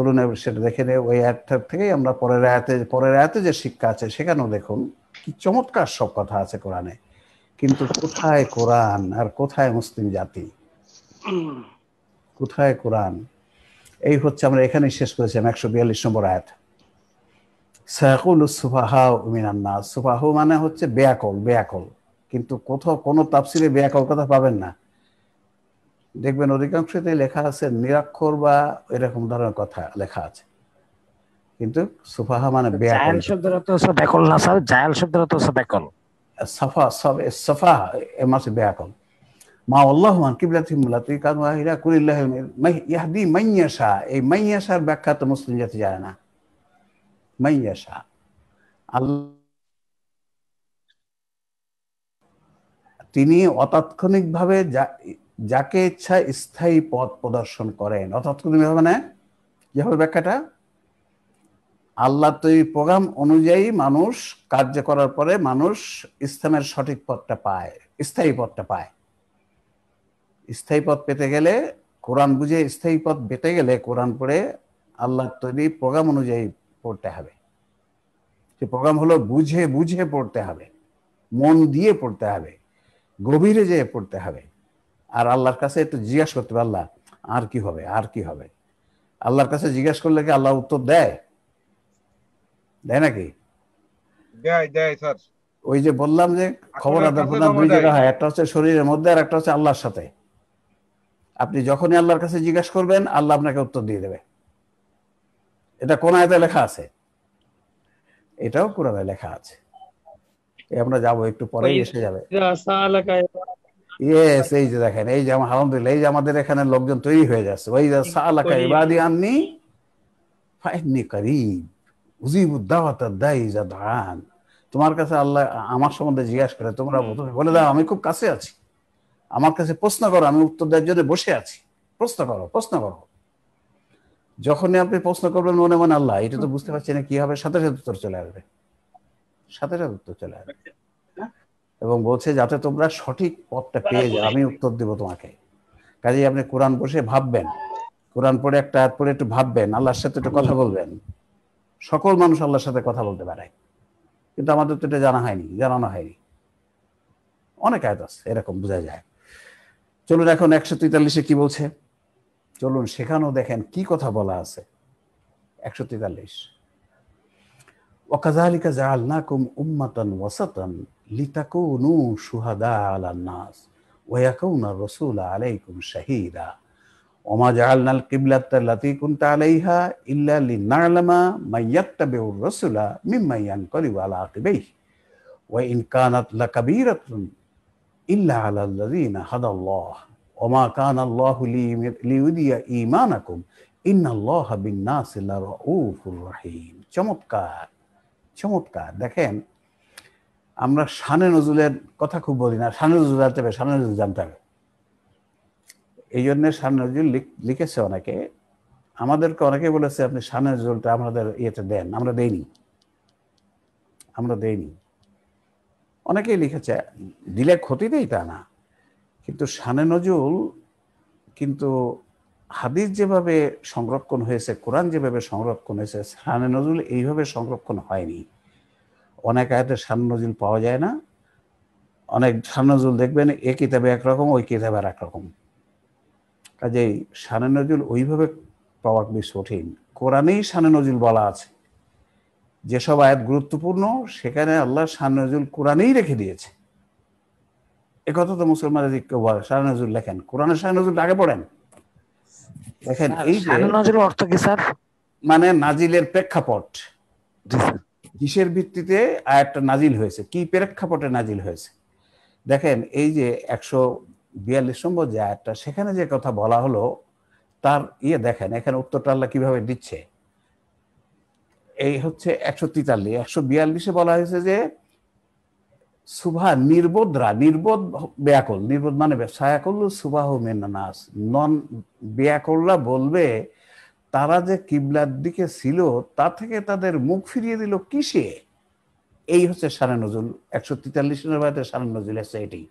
চলুন সেটা দেখে নেই। ওই আয়াতটা থেকেই আমরা পরের আয়াতে যে শিক্ষা আছে সেখানেও দেখুন কি চমৎকার সব কথা আছে কোরআনে। কিন্তু কোথায় কোরআন আর কোথায় মুসলিম জাতি, কোথায় কোরআন? এই হচ্ছে, আমরা এখানেই শেষ করেছিলাম 142 নম্বর আয়াত। সায়াকুলুস সুফাহাউ মিনান নাস, সুফাহু মানে হচ্ছে বেয়াকল, বেয়াকল। কিন্তু কোথাও কোনো তাফসিরে বেয়াকল কথা পাবেন না। দেখবেন অধিকাংশতে লেখা আছে নিরক্ষর বা এরকম ধরনের কথা লেখা আছে, কিন্তু সুফাহা মানে বেয়াকল। জায়াল শব্দের অর্থ হচ্ছে ব্যাকল না স্যার, জায়াল শব্দের অর্থ হচ্ছে ব্যাকল। সাফা সাফা এমাসে বেয়াকল। মা আল্লাহু আন কিবলাতিহিম আল্লাতী কানু আলাইহা কুলিল্লাহু ইয়াহদি মান ইয়াশা, এই মান ইয়াশার ব্যাখ্যা তো মুসলিম জাতি জানে না। মান ইয়াশা, আল্লাহ তিনি অতাৎক্ষণিকভাবে যাকে ইচ্ছা স্থায়ী পথ প্রদর্শন করেন। অতাৎক্ষণিকভাবে মানে কি হবে ব্যাখ্যাটা? আল্লাহ তৈরি প্রোগ্রাম অনুযায়ী মানুষ কার্য করার পরে মানুষ ইসলামের সঠিক পথটা পায়, স্থায়ী পথটা পায়। স্থায়ী পথ পেতে গেলে কোরআন বুঝে, স্থায়ী পথ পেতে গেলে কোরআন পড়ে আল্লাহ তৈরি প্রোগ্রাম অনুযায়ী পড়তে হবে। সে প্রোগ্রাম হলো বুঝে বুঝে পড়তে হবে, মন দিয়ে পড়তে হবে, গভীরে যেয়ে পড়তে হবে। আর আল্লাহর কাছে একটু জিজ্ঞাসা করতে হবে, আল্লাহ আর কি হবে, আর কি হবে। আল্লাহর কাছে জিজ্ঞাসা করলে কি আল্লাহ উত্তর দেয়? দেয় নাকি? দেয় স্যার। ওই যে বললাম যে খবর আসলের আদান কাছে প্রদান জমা দুই দেয়। জায়গা হয়, একটা হচ্ছে শরীরের মধ্যে আর একটা হচ্ছে আল্লাহর সাথে। আপনি যখনই আল্লাহর কাছে জিজ্ঞাসা করবেন আল্লাহ আপনাকে উত্তর দিয়ে দেবে। এটা কোন আয়াতে লেখা আছে? এটাও কোরআনে লেখা আছে। আমরা যাবো একটু পরেই এসে যাবে। ইয়েস, এই যে দেখেন, এই যে আলহামদুলিল্লাহ, এই যে আমাদের এখানে লোকজন তৈরি হয়ে যাচ্ছে। ওই যে সালাকা ইবাদি আন্নি ফাইন্নি করিব উজিবুদ দাওয়াতাদ দাঈ ইযা দাআন। তোমার কাছে আল্লাহ আমার সম্বন্ধে জিজ্ঞাসা করে, তোমরা বলে দাও আমি খুব কাছে আছি। আমার কাছে প্রশ্ন করো, আমি উত্তর দেওয়ার জন্য বসে আছি। প্রশ্ন করো, প্রশ্ন করো। যখনই আপনি প্রশ্ন করবেন মনে মনে আল্লাহ এটা তো বুঝতে পারছি না কি হবে, সাথে সাথে উত্তর চলে আসবে, সাথে সাথে উত্তর চলে আসবে। এবং বলছে যাতে তোমরা সঠিক পথটা পেয়ে যাও, আমি উত্তর দেবো তোমাকে। কাজেই আপনি কোরআন বসে ভাববেন, কোরআন পড়ে একটা আয়াত পড়ে একটু ভাববেন, আল্লাহর সাথে একটু কথা বলবেন। সকল মানুষ আল্লাহর সাথে কথা বলতে পারে, কিন্তু আমাদের তো এটা জানা হয়নি, জানানো হয়নি। অনেক আয়াত আছে এরকম বোঝা যায়। চলুন এখন 143-এ কি বলছে, চলুন সেখানেও দেখেন কি কথা বলা আছে। 143, ওয়াকাযালিকা জাআলনাকুম উম্মাতান ওয়াসাতান লিতাকুনু শুহাদা আলান নাস ওয়া ইয়াকুনা রাসূলু আলাইকুম শাহীদা ওমা জাআলনাল কিবলাতাল্লাতী কুনতা আলাইহা ইল্লা লিনা'লামা মান ইয়াত্তাবিউর রাসূলা মিম্মান ইয়ানকালিবু আলা আকিবাইহি ওয়া ইন কানাত লাকাবীরাতুন ইল্লা আলাল্লাযীনা হাদাল্লাহ ওমা কানাল্লাহু লিইউদিয়া ঈমানাকুম ইন্নাল্লাহা বিন-নাসি লারাউফুর রহিম। চমৎকার, চমৎকার। দেখেন, আমরা শানে নজুলের কথা খুব বলি না, শানে নজুল জানতে হবে, শানে নজুল জানতে হবে। এই জন্য শানে নজুল লিখেছে অনেকে, আমাদেরকে অনেকে বলেছে আপনি শানে নজুলটা আমাদের ইয়েতে দেন, আমরা দেইনি, আমরা দেইনি। অনেকেই লিখেছে, দিলে ক্ষতি নেই তা না, কিন্তু শানে নজুল কিন্তু হাদিস যেভাবে সংরক্ষণ হয়েছে, কোরআন যেভাবে সংরক্ষণ হয়েছে, শানে নজুল এইভাবে সংরক্ষণ হয়নি। অনেক আয়াতের শানে নজুল পাওয়া যায় না, অনেক শানে নজুল দেখবেন এ কিতাবে একরকম, ওই কিতাবে আর একরকম। কাজেই শানে নজুল ওইভাবে পাওয়া বেশ কঠিন। কোরআনেই শানে নজুল বলা আছে, যেসব আয়াত গুরুত্বপূর্ণ সেখানে আল্লাহ শানে নজুল কোরআনেই রেখে দিয়েছে। একথা তো মুসলমানের কেউ বলে শানে নজুল লেখেন, কোরআনের শানে নজুল আগে পড়েন। দেখেন এই যে শানে নজরুল অর্থ কি স্যার? মানে নাজিলের প্রেক্ষাপট, কিসের ভিত্তিতে আয়াতটা নাজিল হয়েছে, কি প্রেক্ষাপটে নাজিল হয়েছে। দেখেন এই যে 142 নম্বর যে আয়াতটা, সেখানে যে কথা বলা হলো তার দেখেন এখানে উত্তরটা আল্লাহ কিভাবে দিচ্ছে। এই হচ্ছে 143, 142-এ বলা হয়েছে যে সুভা নির্বোধরা, নির্বোধ বেয়াকল, নির্বোধ মানে সায়াকল সুবাহ মিনান্নাস, নন বেয়াকলরা বলবে তারা যে কিবলার দিকে ছিল তা থেকে তাদের মুখ ফিরিয়ে দিল কিসে। এই হচ্ছে শানে নজুল। 143 নম্বর শানে নজুল আছে এটি।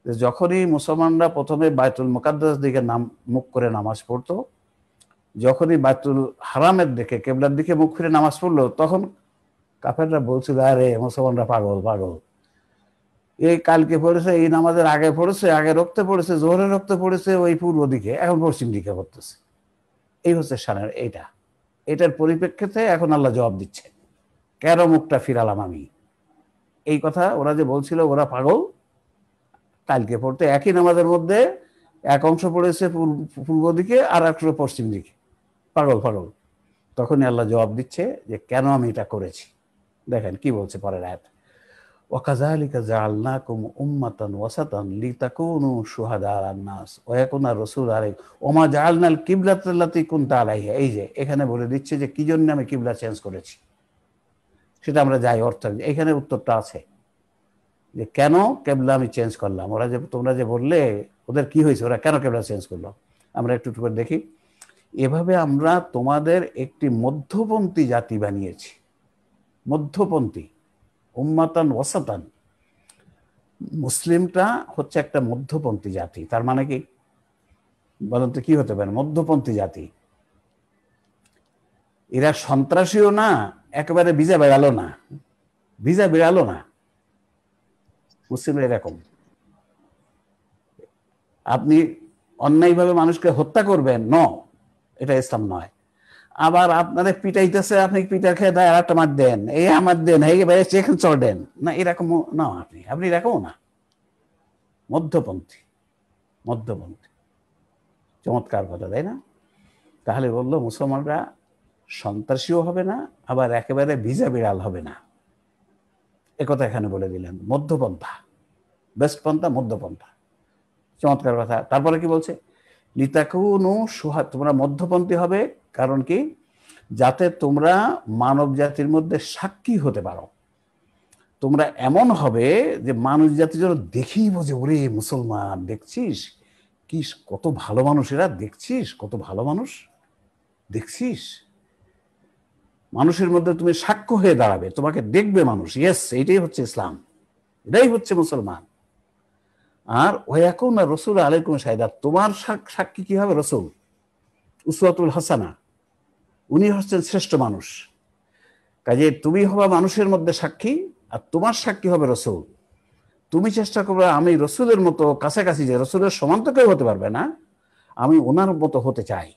যখনই মুসলমানরা প্রথমে বায়তুল মুকাদ্দাস দিকে মুখ করে নামাজ পড়তো, যখনই বাইতুল হারামের দিকে কেবলার দিকে মুখ ফিরে নামাজ পড়লো, তখন কাফেররা বলছিল, আরে মুসলমানরা পাগল পাগল, এই কালকে পড়েছে, এই নামাজের আগে পড়েছে, আগে রক্তে পড়েছে, জোহরে রক্তে পড়েছে ওই পূর্ব দিকে, এখন পশ্চিম দিকে পড়তেছে। এই হচ্ছে শানের এইটা। এটার পরিপ্রেক্ষিতে এখন আল্লাহ জবাব দিচ্ছে, কেন মুখটা ফিরালাম আমি। এই কথা ওরা যে বলছিল ওরা পাগল, কালকে পড়তে একই নামাজের মধ্যে এক অংশ পড়েছে পূর্ব দিকে আর এক অংশ পশ্চিম দিকে, পাগল পাগল। তখনই আল্লাহ জবাব দিচ্ছে যে কেন আমি এটা করেছি। দেখেন কি বলছে পরের আয়াত, ওয়াকাযালিকা জাআলনাকুম উম্মাতান ওয়াসাতান লিতাকুনু শুহাদা আলান নাস ওয়া ইয়াকুনা রাসূলু আলাইকুম ওয়া মা জাআলনাল কিবলাতাল্লাতী কুনতা আলাইহা। এই যে এখানে বলে দিচ্ছে যে কি জন্য আমি কিবলা চেঞ্জ করেছি, সেটা আমরা যাই অর্থ, এখানে উত্তরটা আছে যে কেন কেবলা আমি চেঞ্জ করলাম। ওরা যে তোমরা যে বললে ওদের কি হয়েছে, ওরা কেন কেবলা চেঞ্জ করলো, আমরা একটু করে দেখি। এভাবে আমরা তোমাদের একটি মধ্যপন্থী জাতি বানিয়েছি। মধ্যপন্থী, উম্মাতান ওয়াসাতান, মুসলিমটা হচ্ছে একটা মধ্যপন্থী জাতি। তার মানে কি বলেন তো, কি হতে পারে মধ্যপন্থী জাতি? এরা সন্ত্রাসীও না, একেবারে ভিজা বেড়ালো না, ভিজা বেড়ালো না। মুসলিমরা এরকম, আপনি অন্যায়ভাবে মানুষকে হত্যা করবেন, ন, এটা ইসলাম নয়। আবার আপনাদের পিটাইতেছে, আপনি পিটার খেয়ে দেয় আর একটা মার দেন, এই আমার দেন, এই চেখন চল দেন না, এরকম না। আপনি এরকমও না, মধ্যপন্থী, মধ্যপন্থী। চমৎকার কথা, তাই না? তাহলে বললো মুসলমানরা সন্ত্রাসীও হবে না, আবার একেবারে ভিজা বিড়াল হবে না, একথা এখানে বলে দিলেন। মধ্যপন্থা, বেস্ট পন্থা মধ্যপন্থা, চমৎকার কথা। তারপরে কি বলছে, লিতাকুনু শুহাদা, তোমরা মধ্যপন্থী হবে, কারণ কি, যাতে তোমরা মানব জাতির মধ্যে সাক্ষী হতে পারো। তোমরা এমন হবে যে মানুষ জাতি যেন দেখেই বোঝে, ওরে মুসলমান, দেখছিস কি কত ভালো মানুষ এরা, দেখছিস কত ভালো মানুষ, দেখছিস। মানুষের মধ্যে তুমি সাক্ষ্য হয়ে দাঁড়াবে, তোমাকে দেখবে মানুষ, ইয়েস, এইটাই হচ্ছে ইসলাম, এটাই হচ্ছে মুসলমান। আর ওয়াকুনা রাসূলু আলাইকুম শাহিদা, তোমার সাক্ষী কি হবে? রাসূল, উসওয়াতুল হাসানা, উনি হচ্ছেন শ্রেষ্ঠ মানুষ। কাজে তুমি হবা মানুষের মধ্যে সাক্ষী, আর তোমার সাক্ষী হবে রাসূল। তুমি চেষ্টা করবে আমি রাসূলের মতো কাছাকাছি, যে রাসূলের সমান তো কেউ হতে পারবে না, আমি ওনার মতো হতে চাই।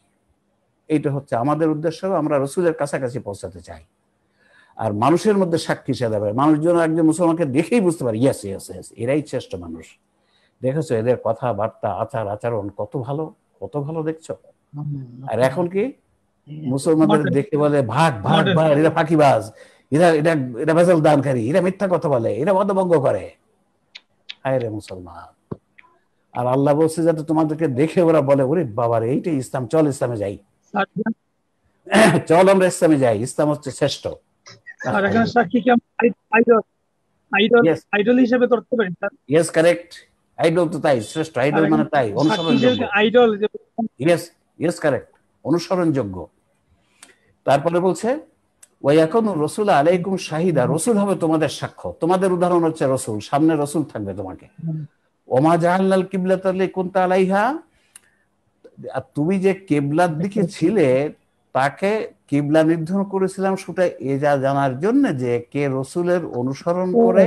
এইটা হচ্ছে আমাদের উদ্দেশ্য, আমরা রাসূলের কাছাকাছি পৌঁছাতে চাই। আর মানুষের মধ্যে সাক্ষী সে দেবে, মানুষজন একজন মুসলমানকে দেখেই বুঝতে পারে, ইয়েস ইয়েস ইয়েস, এরাই শ্রেষ্ঠ মানুষ। দেখেছো এদের কথাবার্তা, আচার আচরণ কত ভালো, কত ভালো দেখছো। আর এখন কি মুসলমানদের দেখতে বলে ভাগ ভাগ ভাগ, এরা ফাঁকিবাজ, এরা এটা এটা ভেজাল দানকারী, এরা মিথ্যা কথা বলে, এরা মতভঙ্গ করে। হায় রে মুসলমান। আর আল্লাহ বলছে যাতে তোমাদেরকে দেখে ওরা বলে, ওরে বাবার এইটাই ইসলাম, চল ইসলামে যাই, চল আমরা ইসলামে যাই, ইসলাম হচ্ছে শ্রেষ্ঠ। আইডল হিসেবে ধরতে পারি। ইয়েস, কারেক্ট, আইডল তো তাই, শ্রেষ্ঠ আইডল মানে তাই, অনুসরণযোগ্য। আইডল, ইয়েস ইয়েস, কারেক্ট, অনুসরণযোগ্য। তারপরে বলছে ওয়ায়াকুনু রাসূলু আলাইকুম শাহিদা, রাসূল হবে তোমাদের সাক্ষ্য। তোমাদের উদাহরণ হচ্ছে রাসূল, সামনে রাসূল থাকবে তোমাকে। ওমা জাআলনাল কিবলাতাল্লাতী কুনতা আলাইহা, আর তুমি যে কিবলার দিকে ছিলে তাকে কিবলা নির্ধারণ করেছিলাম সেটা এ যা জানার জন্য যে কে রাসূলের অনুসরণ করে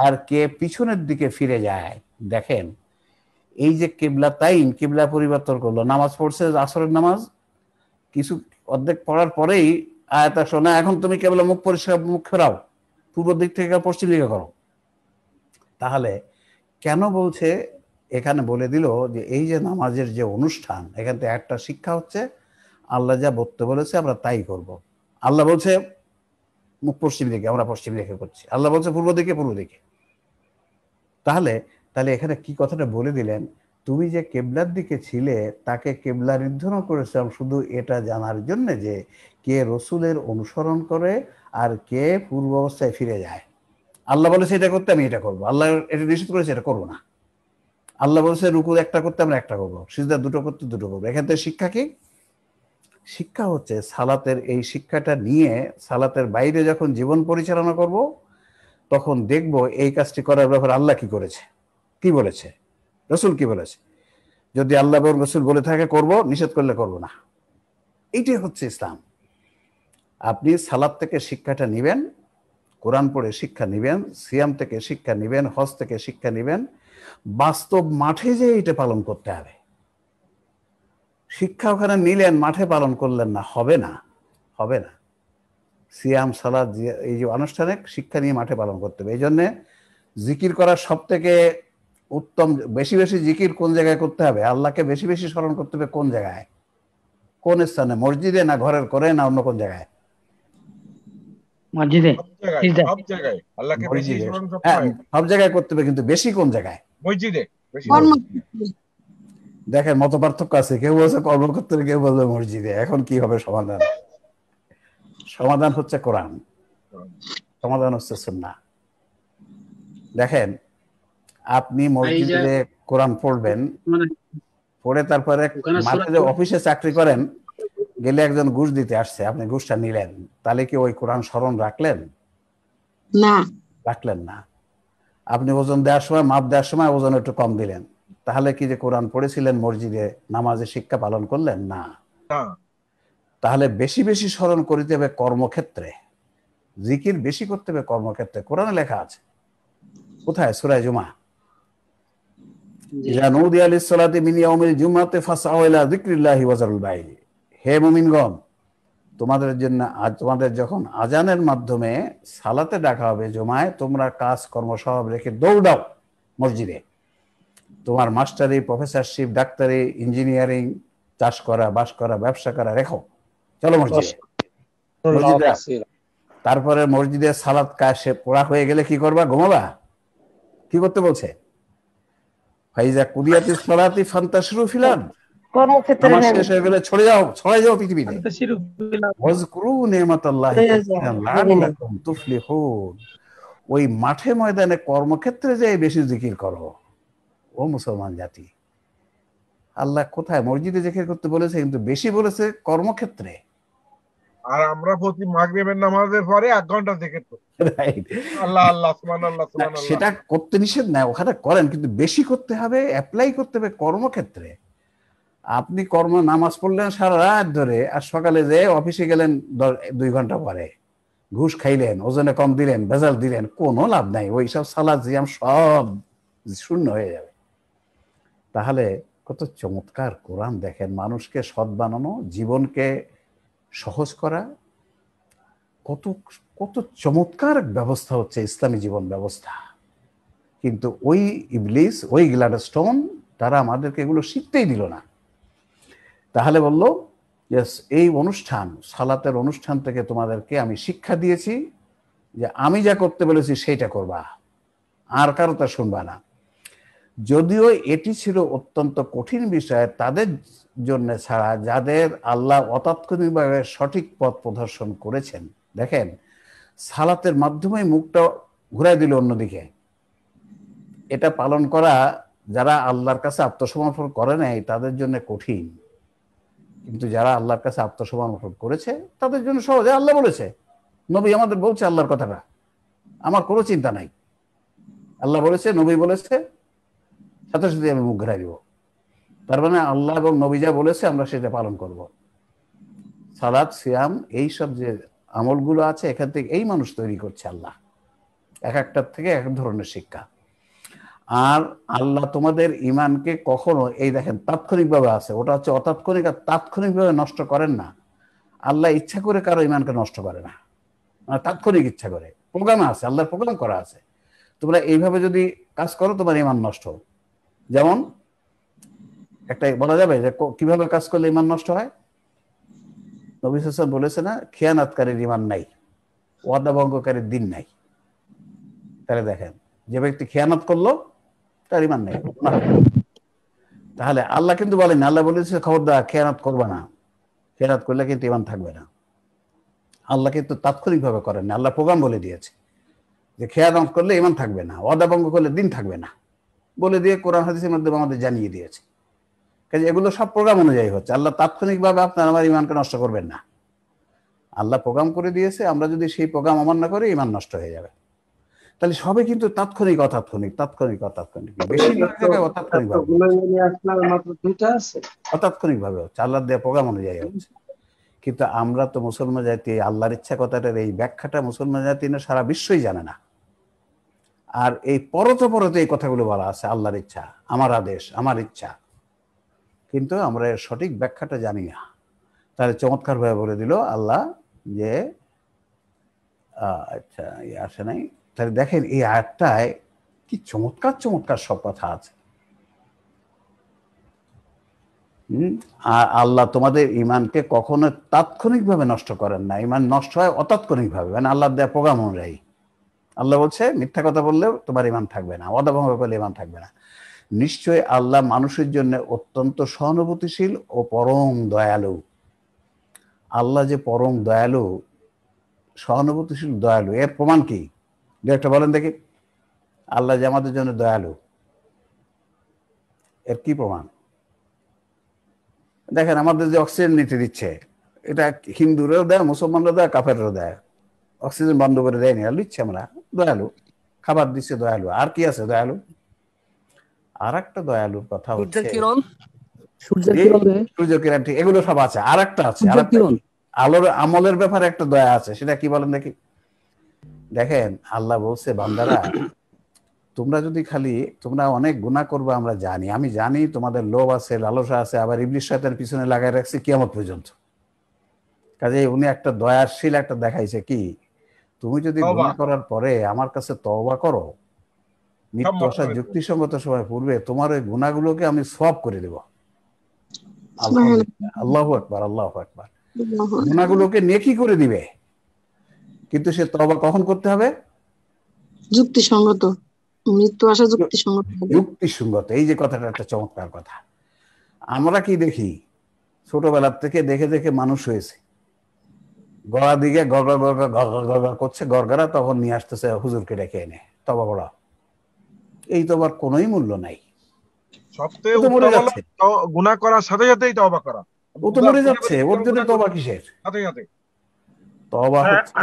আর কে পিছনের দিকে ফিরে যায়। দেখেন এই যে কিবলা তাইন, কিবলা পরিবর্তন করলো, নামাজ পড়ছে আসরের নামাজ, কিছু অর্ধেক পড়ার পরেই আয়াত শোনা, এখন তুমি কেবল মুখ পরিষ্কার, মুখ ফেরাও, পূর্ব দিক থেকে পশ্চিম দিকে করো। তাহলে কেন বলছে, এখানে বলে দিল যে এই যে নামাজের যে অনুষ্ঠান, এখান থেকে একটা শিক্ষা হচ্ছে আল্লাহ যা বলতে বলেছে আমরা তাই করব। আল্লাহ বলছে মুখ পশ্চিম দিকে, আমরা পশ্চিম দিকে করছি। আল্লাহ বলছে পূর্ব দিকে, পূর্ব দিকে। তাহলে তাহলে এখানে কি কথাটা বলে দিলেন, তুমি যে কেবলার দিকে ছিলে তাকে কেবলা নির্ধারণ করেছিলাম শুধু এটা জানার জন্য যে কে রসুলের অনুসরণ করে আর কে পূর্ব অবস্থায় ফিরে যায়। আল্লাহ বলেছে এটা করতে, আমি এটা করবো। আল্লাহ এটা নিষেধ করেছে, এটা করবো না। আল্লাহ বলেছে রুকু একটা করতে, আমরা একটা করবো, সিজদা দুটো করতে দুটো করবো। এখান থেকে শিক্ষা কি? শিক্ষা হচ্ছে সালাতের এই শিক্ষাটা নিয়ে সালাতের বাইরে যখন জীবন পরিচালনা করব তখন দেখব এই কাজটি করার ব্যাপারে আল্লাহ কি করেছে, কি বলেছে, রসুল কি বলেছে। যদি আল্লাহ এবং রসুল বলে থাকে করব, নিষেধ করলে করব না। এইটাই হচ্ছে ইসলাম। আপনি সালাত থেকে শিক্ষাটা নেবেন, কোরআন পড়ে শিক্ষা নেবেন, সিয়াম থেকে শিক্ষা নেবেন, হজ থেকে শিক্ষা নেবেন, বাস্তব মাঠে যে এটা পালন করতে হবে। শিক্ষা ওখানে নিলেন, মাঠে পালন করলেন না, হবে না, হবে না। সিয়াম সালাত এই যে আনুষ্ঠানিক শিক্ষা নিয়ে মাঠে পালন করতে হবে। এই জন্যে জিকির করার সব থেকে উত্তম, বেশি বেশি জিকির কোন জায়গায় করতে হবে? আল্লাহকে বেশি বেশি স্মরণ করতে হবে কোন জায়গায়, কোন স্থানে? মসজিদে না ঘরের করে না অন্য কোন জায়গায়? মসজিদে, সব জায়গায় আল্লাহকে বেশি মসজিদে। স্মরণ করতে হ্যাঁ, হয়। সব জায়গায় করতে হবে, কিন্তু বেশি কোন জায়গায়? মসজিদে বেশি। দেখেন মত পার্থক্য আছে, কেউ বলছে কর্মক্ষেত্রে, কেউ বলবে মসজিদে। এখন কি হবে সমাধান? সমাধান হচ্ছে কোরআন, সমাধান হচ্ছে সুন্নাহ। দেখেন, আপনি মসজিদে কোরআন পড়বেন, পড়ে তারপরে মাঠে যে অফিসে চাকরি করেন, গেলে একজন ঘুষ দিতে আসছে, আপনি ঘুষটা নিলেন, তাহলে কি ওই কোরআন স্মরণ রাখলেন? না, রাখলেন না। আপনি ওজন দেওয়ার সময়, মাপ দেওয়ার সময় ওজন একটু কম দিলেন, তাহলে কি যে কোরআন পড়েছিলেন মসজিদে, নামাজে শিক্ষা পালন করলেন? না। তাহলে বেশি বেশি স্মরণ করিতে হবে কর্মক্ষেত্রে, জিকির বেশি করতে হবে কর্মক্ষেত্রে। কোরআনে লেখা আছে, কোথায়? সূরা জুমা, ইযা নুদিয়া লিস-সালাতি মিন ইয়াউমিল জুমআতি ফাসআউ ইলা যিকরিল্লাহি ওয়া যারুল বাই'। হে মুমিনগণ, তোমাদের জন্য আজ তোমাদের যখন আজানের মাধ্যমে সালাতে ডাকা হবে জুমায়, তোমরা কাজ কর্ম সব রেখে দৌড়াও মসজিদে। তোমার মাস্টারি, প্রফেসরশিপ, ডাক্তারি, ইঞ্জিনিয়ারিং, চাষ করা, বাস করা, ব্যবসা করা রেখো, চলো মসজিদে। তারপরে মসজিদে সালাত কাশে পড়া হয়ে গেলে কি করবা? ঘুমাবা? কি করতে বলছে? ফাইজা কুদিয়াতিস সালাতি ফান্তাশিরু ফিল আরদ, কর্মক্ষেত্রে নামাজ শেষ হয়ে গেলে ছড়ে যাও পৃথিবীতে। ওয়াজকুরু নি'মাতাল্লাহি লাআল্লাকুম তুফলিহুন। ওই মাঠে ময়দানে কর্মক্ষেত্রে যে বেশি জিকির করো ও মুসলমান জাতি। আল্লাহ কোথায়? মসজিদে জিকির করতে বলেছে, কিন্তু বেশি বলেছে কর্মক্ষেত্রে। আর আমরা প্রতি মাগরিবের নামাজের পরে 1 ঘন্টা জিকির করি। আল্লাহ আল্লাহ সুবহানাল্লাহ সুবহানাল্লাহ। সেটা করতে নিষেধ নাই, ওখানে করেন, কিন্তু বেশি করতে হবে, অ্যাপ্লাই করতে হবে কর্মক্ষেত্রে। আপনি নামাজ পড়লেন সারা রাত ধরে, আর সকালে যে অফিসে গেলেন 2 ঘন্টা পরে, ঘুষ খাইলেন, ওজনে কম দিলেন, ভেজাল দিলেন, কোনো লাভ নাই। ওই সব সালাত জিয়াম সব শূন্য হয়ে যাবে। তাহলে কত চমৎকার কোরআন! দেখেন, মানুষকে সৎ বানানো, জীবনকে সহজ করা, কত কত চমৎকার ব্যবস্থা হচ্ছে ইসলামী জীবন ব্যবস্থা। কিন্তু ওই ইবলিস, ওই গ্ল্যাডস্টোন, তারা আমাদেরকে এগুলো শিখতেই দিল না। তাহলে বলল, এই অনুষ্ঠান, সালাতের অনুষ্ঠান থেকে তোমাদেরকে আমি শিক্ষা দিয়েছি যে আমি যা করতে বলেছি সেইটা করবা, আর কারো তা শুনবা না। যদিও এটি ছিল অত্যন্ত কঠিন বিষয় তাদের জন্য ছাড়া, যাদের আল্লাহ অতাৎক্ষণিকভাবে সঠিক পথ প্রদর্শন করেছেন। দেখেন, সালাতের মাধ্যমে মুখটা ঘুরাই দিল অন্যদিকে। এটা পালন করা যারা আল্লাহর কাছে আত্মসমর্পণ করে নাই তাদের জন্য কঠিন, কিন্তু যারা আল্লাহর কাছে আত্মসমর্পণ করেছে তাদের জন্য সহজে। আল্লাহ বলেছে, নবী আমাদের বলছে আল্লাহর কথাটা, আমার কোনো চিন্তা নাই। আল্লাহ বলেছে, নবী বলেছে, সাথে সাথে আমি মুখ ঘুরাই দিব। তার মানে আল্লাহ এবং নবী যা বলেছে আমরা সেটা পালন করব। সালাত, সিয়াম, এইসব যে আমলগুলো আছে, এখান থেকে এই মানুষ তৈরি করছে আল্লাহ, এক একটার থেকে এক ধরনের শিক্ষা। আর আল্লাহ তোমাদের ইমানকে কখনো, এই দেখেন তাৎক্ষণিকভাবে আছে, ওটা হচ্ছে অতাৎক্ষণিক, আর তাৎক্ষণিকভাবে নষ্ট করেন না। আল্লাহ ইচ্ছা করে কারো ইমানকে নষ্ট করে না, মানে তাৎক্ষণিক ইচ্ছা করে। প্রোগ্রাম আছে, আল্লাহর প্রোগ্রাম করা আছে। তোমরা এইভাবে যদি কাজ করো তোমার ইমান নষ্ট। যেমন একটা বলা যাবে যে কিভাবে কাজ করলে ইমান নষ্ট হয়? নবী সাল্লাল্লাহু আলাইহি ওয়াসাল্লাম বলেছে না, খেয়ানাতকারীর ইমান নাই, ওয়াদা ভঙ্গকারীর দিন নাই। তাহলে দেখেন, যে ব্যক্তি খেয়ানত করলো তার ইমান নেই। তাহলে আল্লাহ কিন্তু বলেন, আল্লাহ বলেছে খবরদার খেয়ানত করবে না, খেয়ানত করলে কিন্তু ইমান থাকবে না। আল্লাহ কিন্তু তাৎক্ষণিকভাবে করেন না, আল্লাহ প্রোগ্রাম বলে দিয়েছে যে খেয়ানত করলে ইমান থাকবে না, ওয়াদা ভঙ্গ করলে দিন থাকবে না, বলে দিয়ে কোরআন হাদিসের মাধ্যমে আমাদের জানিয়ে দিয়েছে। কাজে এগুলো সব প্রোগ্রাম অনুযায়ী হচ্ছে। আল্লাহ তাৎক্ষণিকভাবে আপনার আমার ইমানকে নষ্ট করবেন না। আল্লাহ প্রোগ্রাম করে দিয়েছে, আমরা যদি সেই প্রোগ্রাম অমান্য করি ইমান নষ্ট হয়ে যাবে। তাহলে সবে কিন্তু তাৎক্ষণিক অতাৎক্ষণিক, তাৎক্ষণিক অতাৎক্ষণিক, বেশিরভাগ জায়গায় অতাৎক্ষণিক ভাবে হচ্ছে, আল্লাহ দেওয়া প্রোগ্রাম অনুযায়ী হচ্ছে। কিন্তু আমরা তো মুসলমান জাতি আল্লাহর ইচ্ছা কথাটার এই ব্যাখ্যাটা মুসলমান জাতি না সারা বিশ্বই জানে না। আর এই পরতে এই কথাগুলো বলা আছে, আল্লাহর ইচ্ছা, আমার আদেশ, আমার ইচ্ছা, কিন্তু আমরা এর সঠিক ব্যাখ্যাটা জানি না। তাহলে চমৎকার ভাবে বলে দিল আল্লাহ যে আচ্ছা আসে নাই। তাহলে দেখেন এই আয়াতটায় কি চমৎকার চমৎকার সব কথা আছে। আর আল্লাহ তোমাদের ইমানকে কখনো তাৎক্ষণিকভাবে নষ্ট করেন না, ইমান নষ্ট হয় অতাৎক্ষণিকভাবে, মানে আল্লাহ দেয়া প্রোগ্রাম অনুযায়ী। আল্লাহ বলছে মিথ্যা কথা বললেও তোমার ইমান থাকবে না, অদাভঙ্গ করলে ইমান থাকবে না। নিশ্চয়ই আল্লাহ মানুষের জন্য অত্যন্ত সহানুভূতিশীল ও পরম দয়ালু। আল্লাহ যে পরম দয়ালু, সহানুভূতিশীল দয়ালু, এর প্রমাণ কি? দু একটা বলেন দেখি। আল্লাহ যে আমাদের জন্য দয়ালু, এর কি প্রমাণ? দেখেন আমাদের যে অক্সিজেন নিতে দিচ্ছে, এটা হিন্দুরাও দেয়, মুসলমানরাও দেয়, কাফেররাও দেয়। অক্সিজেন বন্ধ করে দেয়নি, আর নিচ্ছে আমরা, দয়ালু। খাবার দিচ্ছে দয়ালু। আর কি আছে দয়ালু? আর একটা দয়ালুর কথা হচ্ছে সূর্য কিরণ, ঠিক, এগুলো সব আছে। আর একটা আছে, আলোর আমলের ব্যাপারে একটা দয়া আছে, সেটা কি বলেন দেখি। দেখেন আল্লাহ বলছে বান্দারা তোমরা যদি খালি, তোমরা অনেক গুনাহ করবে আমরা জানি, আমি জানি তোমাদের লোভ আছে, লালসা আছে, আবার ইবলিস শয়তানের পিছনে লাগাই রাখছে কিয়ামত পর্যন্ত। কাজে উনি একটা দয়াশীল একটা দেখাইছে কি, তুমি যদি গুনাহ করার পরে আমার কাছে তওবা করো, মৃত্যু আসার যুক্তিসঙ্গত সময় পূর্বে তোমার ওই গুনাহগুলোকে আমি সওয়াব করে দেব। আল্লাহু আকবার, আল্লাহু আকবার। গুনাহগুলোকে নেকি করে দিবে, কিন্তু সে তওবা কখন করতে হবে? যুক্তিসঙ্গত, মৃত্যু আসা যুক্তিসঙ্গত। যুক্তিসঙ্গত, এই যে কথাটা একটা চমৎকার কথা। আমরা কি দেখি, ছোটবেলার থেকে দেখে দেখে মানুষ হয়েছে, গড়া দিকে গড়গড় গড়গড় গড়গড় গড়গড় করছে গড়গড়া, তখন নিয়ে আসতেছে হুজুরকে ডেকে এনে তওবা করা। এই তওবার কোনোই মূল্য নাই। সবচেয়ে গুনাহ করার সাথে সাথেই তওবা করা। ও তো মরে যাচ্ছে, ওর জন্য তওবা কিসের? সাথে সাথে তওবা হচ্ছে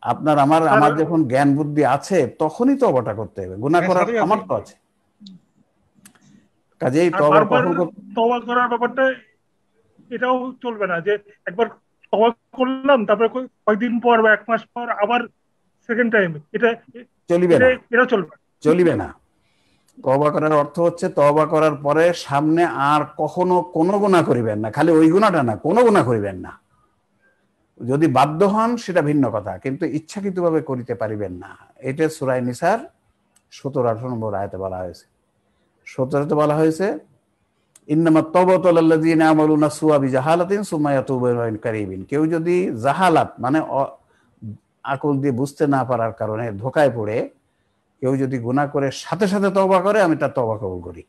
আপনার আমার যখন জ্ঞান বুদ্ধি আছে তখনই তওবাটা করতে হবে, গুনাহ করার সামর্থ্য আছে। কাজেই তওবা করার ব্যাপারটা এটাও চলবে না যে একবার তওবা করলাম তারপরে কয়েকদিন পর বা এক মাস পর আবার সেকেন্ড টাইম, এটা চলিবে না, এটা চলবে না। তওবা করার অর্থ হচ্ছে তওবা করার পরে সামনে আর কখনো কোনো গুনাহ করিবেন না। খালি ওই গুনাহটা না, কোনো গুনাহ করিবেন না। যদি বাধ্য হন সেটা ভিন্ন কথা, কিন্তু ইচ্ছাকৃতভাবে করিতে পারিবেন না। এটা সূরা নিসার 17-18 নম্বর আয়াতে বলা হয়েছে। 17তে বলা হয়েছে ইন্নামাত তাওবাতু লিল্লাযিনা ইয়ামালুনা সুআ বিজাহালাতিন সুম্মা ইয়াতুবুনা মিন কারিবিন। কেউ যদি জাহালাত মানে আকল দিয়ে বুঝতে না পারার কারণে ধোঁকায় পড়ে কেউ যদি গুনাহ করে সাথে সাথে তওবা করে, আমি তার তওবা কবুল করি।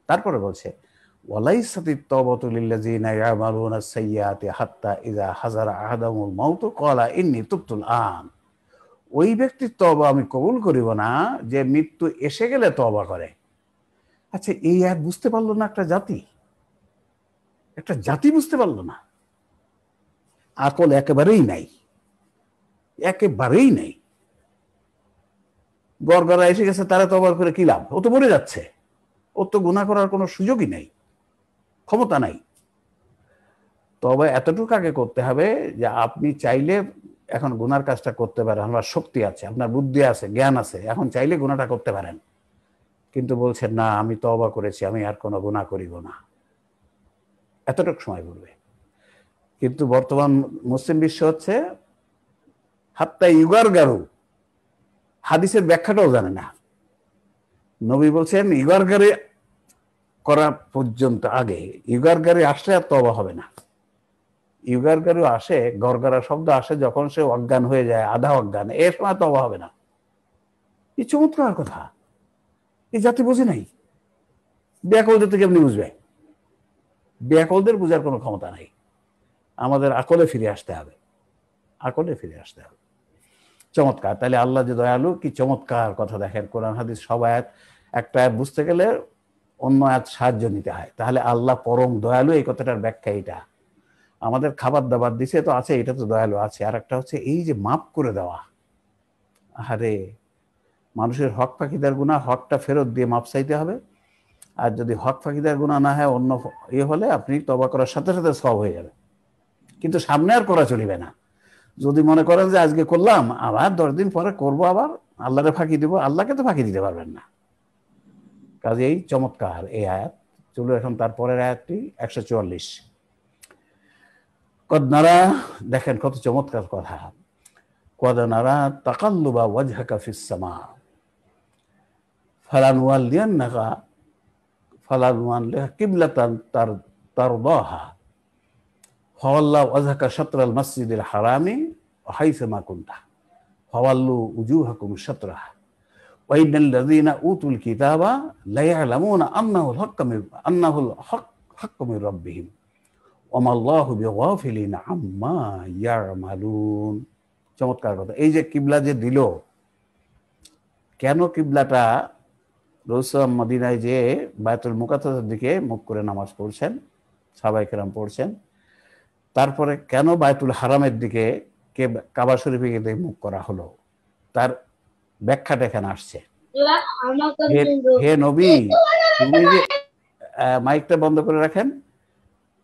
তারপরে বলছে ওয়ালাইসাতিত তাওবাতু লিল্লাযিনা ইয়ামালুনা সাইয়্যাতি হাত্তা ইযা হাযারা আহাদাহুমুল মাউতু ক্বালা ইন্নী তুবতুল আন। ওই ব্যক্তির তওবা আমি কবুল করিব না যে মৃত্যু এসে গেলে তওবা করে। আচ্ছা, এই আয়াত বুঝতে পারলো না একটা জাতি বুঝতে পারলো না। আকল একেবারেই নাই, একেবারেই নাই। গড়গড়া এসে গেছে, তারা তওবা করে কি লাভ? ও তো মরে যাচ্ছে, ওর তো গুনাহ করার কোনো সুযোগই নাই, ক্ষমতা নাই। তবে এতটুকু আগে করতে হবে যে আপনি চাইলে এখন গুনার কাজটা করতে পারেন, আপনার শক্তি আছে, আপনার বুদ্ধি আছে, জ্ঞান আছে, এখন চাইলে গুনাহটা করতে পারেন। কিন্তু বলছেন না আমি তওবা করেছি, আমি আর কোনো গুনাহ করিব না, এতটুকু সময় বলবে। কিন্তু বর্তমান মুসলিম বিশ্ব হচ্ছে হাত্তা ইউগারগারু, হাদিসের ব্যাখ্যাটাও জানে না। নবী বলছেন ইউগারগারি করা পর্যন্ত আগে, ইউগারগারি আসলে আর তওবা হবে না। ইউগারগারি আসে, গড়গড়া শব্দ আসে যখন সে অজ্ঞান হয়ে যায়, আধা অজ্ঞান, এর সময় তওবা হবে না। এই চমৎকার কথা, এই জাতি বুঝে নাই। ব্যাকলদের থেকে এমনি বুঝবে? ব্যাকলদের বুঝার কোনো ক্ষমতা নাই। আমাদের আকলে ফিরে আসতে হবে, আকলে ফিরে আসতে হবে। চমৎকার। তাহলে আল্লাহ যে দয়ালু, কি চমৎকার কথা। দেখেন কোরআন হাদিস সব আয়াত, একটা আয়াত বুঝতে গেলে অন্য আয়াত সাহায্য নিতে হয়। তাহলে আল্লাহ পরম দয়ালু, এই কথাটার ব্যাখ্যা এটা। আমাদের খাবার দাবার দিছে তো আছে, এটা তো দয়ালু আছে। আর একটা হচ্ছে এই যে মাফ করে দেওয়া। আরে মানুষের হক ফাঁকিদার গুনাহ, হকটা ফেরত দিয়ে মাপ চাইতে হবে। আর যদি হক ফাঁকিদার গুনাহ না হয়, অন্য ইয়ে হলে আপনি তওবা করার সাথে সাথে সওয়াব হয়ে যাবে। কিন্তু সামনে আর করা চলিবে না। যদি মনে করেন যে আজকে করলাম আবার 10 দিন পরে করব, আবার আল্লাহরে ফাঁকি দিব, আল্লাহকে তো ফাঁকি দিতে পারবেন না। কাজেই চমৎকার এই আয়াত। চলো এখন তারপরের আয়াতটি 144। কদ নারা, দেখেন কত চমৎকার কথা। কদ নারা তাকাল্লুবা ওয়াজহাকা ফিস সামা ফালানুওয়াল্লিয়ান্নাকা কিবলাতান তারদাহা ফাওয়াল্লা ওয়াজহাকা শাতরাল মাসজিদিল হারামি ওয়া হাইসুমা কুনতা ফাওয়াল্লু উজুহাকুম শাতরাহা ওয়া ইন্নাল্লাযীনা উতুল কিতাবা লা ইয়ালামুনা আন্নাহুল হাক্কু মির রাব্বিহিম ওয়া মাল্লাহু বিগাফিলিন আম্মা ইয়ামালুন। চমৎকার কথা। এই যে কিবলা যে দিল, কেন কিবলাটা রাসূল মদিনায় যে বায়তুল মুকাদ্দাসের দিকে মুখ করে নামাজ পড়ছেন, সাহাবায়ে কেরাম পড়ছেন, তারপরে কেন বায়তুল হারামের দিকে কাবা শরীফের দিকে মুখ করা হলো, তার ব্যাখ্যাটা এখানে আসছে। হে নবী, তুমি যে মাইকটা বন্ধ করে রাখেন,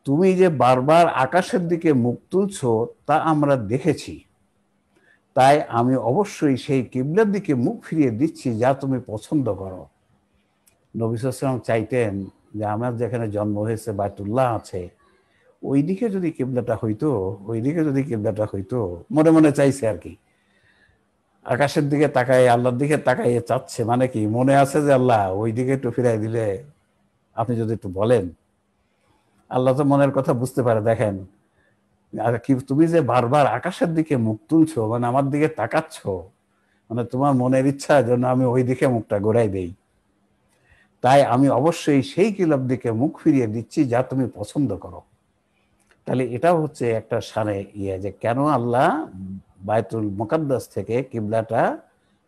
তুমি যে বারবার আকাশের দিকে মুখ তুলছো তা আমরা দেখেছি, তাই আমি অবশ্যই সেই কিবলার দিকে মুখ ফিরিয়ে দিচ্ছি যা তুমি পছন্দ করো। নবী সাল্লাল্লাহু আলাইহি ওয়াসাল্লাম চাইতেন যে আমার যেখানে জন্ম হয়েছে বায়তুল্লাহ আছে, ওইদিকে যদি কিবলাটা হইতো, ওইদিকে যদি কিবলাটা হইতো, মনে মনে চাইছে আর কি। আকাশের দিকে তাকায়, আল্লাহর দিকে তাকাইয়ে চাচ্ছে, মানে কি মনে আছে যে আল্লাহ ওই দিকে একটু ফিরাই দিলে আপনি যদি একটু বলেন। আল্লাহ তো মনের কথা বুঝতে পারে। দেখেন, আর কি তুমি যে বারবার আকাশের দিকে মুখ তুলছো, মানে আমার দিকে তাকাচ্ছ, মানে তোমার মনের ইচ্ছা যেন আমি ওই দিকে মুখটা ঘোরাই দেই, তাই আমি অবশ্যই সেই কিবলার দিকে মুখ ফিরিয়ে দিচ্ছি যা তুমি পছন্দ করো। তাহলে এটাও হচ্ছে একটা শানে যে কেন আল্লাহ বায়তুল মুকাদ্দাস থেকে কিবলাটা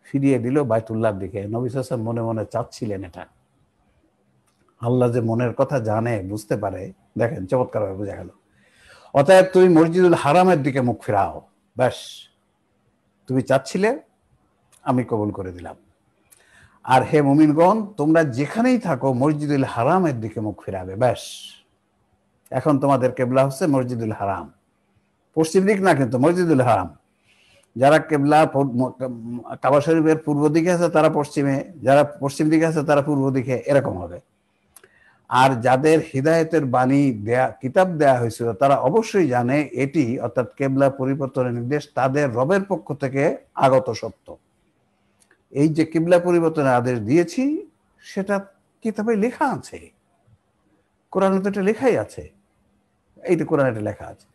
ফিরিয়ে দিল বায়তুল্লাহর দিকে। নবী সাল্লাল্লাহু আলাইহি ওয়াসাল্লাম মনে মনে চাচ্ছিলেন এটা। আল্লাহ যে মনের কথা জানে, বুঝতে পারে, দেখেন চমৎকারভাবে বোঝা গেল। অতএব তুমি মসজিদুল হারামের দিকে মুখ ফেরাও, ব্যাস তুমি চাচ্ছিলে, আমি কবুল করে দিলাম। আর হে মুমিনগণ, তোমরা যেখানেই থাকো মসজিদুল হারামের দিকে মুখ ফেরাবে, ব্যাস। এখন তোমাদের কেবলা হচ্ছে মসজিদুল হারাম, পশ্চিম দিক না কিন্তু মসজিদুল হারাম। যারা কেবলা কাবা শরীফের পূর্ব দিকে আছে তারা পশ্চিমে, যারা পশ্চিম দিকে আছে তারা পূর্ব দিকে, এরকম হবে। আর যাদের হিদায়েতের বাণী দেয়া, কিতাব দেয়া হয়েছিল, তারা অবশ্যই জানে এটি অর্থাৎ কেবলা পরিবর্তনের নির্দেশ তাদের রবের পক্ষ থেকে আগত সত্য। এই যে কিবলা পরিবর্তনের আদেশ দিয়েছি সেটা কিতাবে লেখা আছে, কোরআনে তো এটা লেখাই আছে, এইটা কোরআনে এটা লেখা আছে।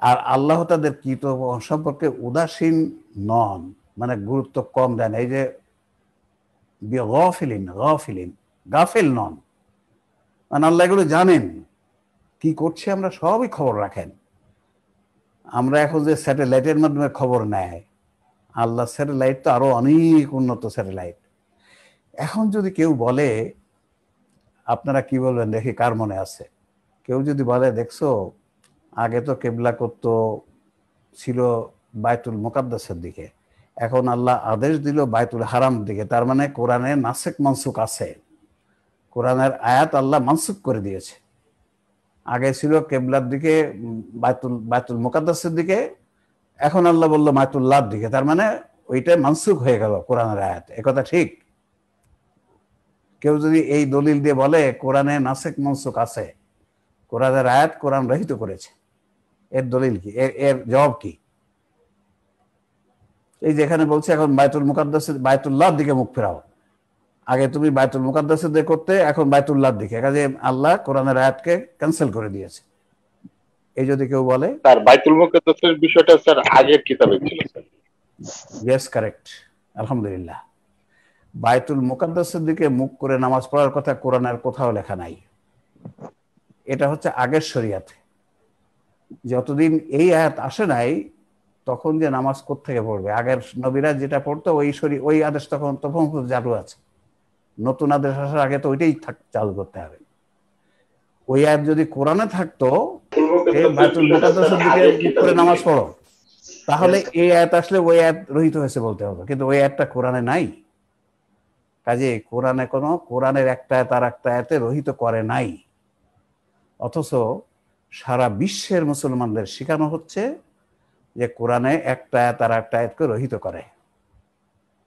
আর আল্লাহ তাদের কিতাব সম্পর্কে উদাসীন নন, মানে গুরুত্ব কম দেন। এই যে গাফিল নন, মানে আল্লাহ এগুলো জানেন কি করছে, আমরা সবই খবর রাখেন। আমরা এখন যে স্যাটেলাইটের মাধ্যমে খবর নেয়, আল্লাহ স্যাটেলাইট তো আরো অনেক উন্নত স্যাটেলাইট। এখন যদি কেউ বলে, আপনারা কি বলবেন দেখি কার মনে আছে, কেউ যদি বলে দেখছো আগে তো কেবলা করত ছিল বায়তুল মুকাদ্দাসের দিকে, এখন আল্লাহ আদেশ দিল বায়তুল হারাম দিকে, তার মানে কোরআনে নাসেক মানসুক আছে, কোরআনের আয়াত আল্লাহ মানসুক করে দিয়েছে। আগে ছিল কেবলার দিকে বায়তুল মুকাদ্দাসের দিকে, এখন আল্লাহ বললো বায়তুল্লাহর দিকে, তার মানে ওইটা মানসুক হয়ে গেল কোরআনের আয়াত। একথা ঠিক? কেউ যদি এই দলিল দিয়ে বলে কোরআনে নাসেক মানসুক আছে, কোরআনের আয়াত কোরআন রহিত করেছে, এর দলিল কি, এর জবাব কি? এই যেখানে বলছে এখন বায়তুল মুকাদ্দাসের বায়তুল্লাহর দিকে মুখ ফেরাও, আগে তুমি বায়তুল মুকাদ্দাসের দিকে করতে, এখন বায়তুল্লাহর দিকে, কাজে আল্লাহ কোরআনের আয়াতকে ক্যান্সেল করে দিয়েছে। এই যদি কেউ বলে, স্যার বায়তুল মুকাদ্দাসের বিষয়টা স্যার আগের কিতাবে ছিল স্যার। ইয়েস, কারেক্ট, আলহামদুলিল্লাহ। বায়তুল মুকাদ্দাসের দিকে মুখ করে নামাজ পড়ার কথা কোরআনের কোথাও লেখা নাই। এটা হচ্ছে আগের শরিয়াতে, যতদিন এই আয়াত আসে নাই তখন যে নামাজ কোত্থেকে পড়বে, আগের নবীরা যেটা পড়তো ওই আদেশ তখন চালু আছে। নতুন আদেশ আসার আগে তো ওইটাই চালু করতে হবে। ওই আয়াত যদি কোরআনে থাকতো বায়তুল মুকাদ্দাসের দিকে মুখ করে নামাজ পড়ো, তাহলে এই আয়াত আসলে ওই আয়াত রহিত হয়েছে বলতে হবে, কিন্তু ওই আয়াতটা কোরআনে নাই। কাজে কোরআনের একটা আয়াত আর একটা আয়াতে রহিত করে নাই। অথচ সারা বিশ্বের মুসলমানদের শেখানো হচ্ছে যে কোরআনে একটা আয়াত আর একটা আয়াতকে রহিত করে।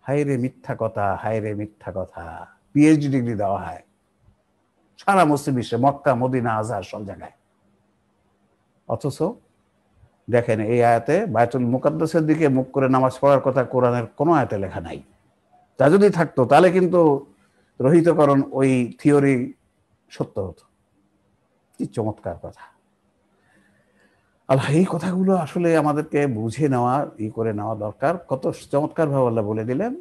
হায়রে মিথ্যা কথা, হায়রে মিথ্যা কথা। পিএইচডি ডিগ্রি দেওয়া হয় সারা মুসলিম বিশ্বে, মক্কা, মদিনা, আজহার সব জায়গায়। অথচ দেখেন এই আয়াতে বায়তুল মুকাদ্দাসের দিকে মুখ করে নামাজ পড়ার কথা কোরআনের কোনো আয়াতে লেখা নাই। তা যদি থাকতো তাহলে কিন্তু রহিতকরণ ওই থিওরি সত্য হতো। কি চমৎকার কথা! আল্লাহ এই কথাগুলো আসলে আমাদেরকে বুঝে নেওয়া, করে নেওয়া দরকার। কত চমৎকার ভাবে আল্লাহ বলে দিলেন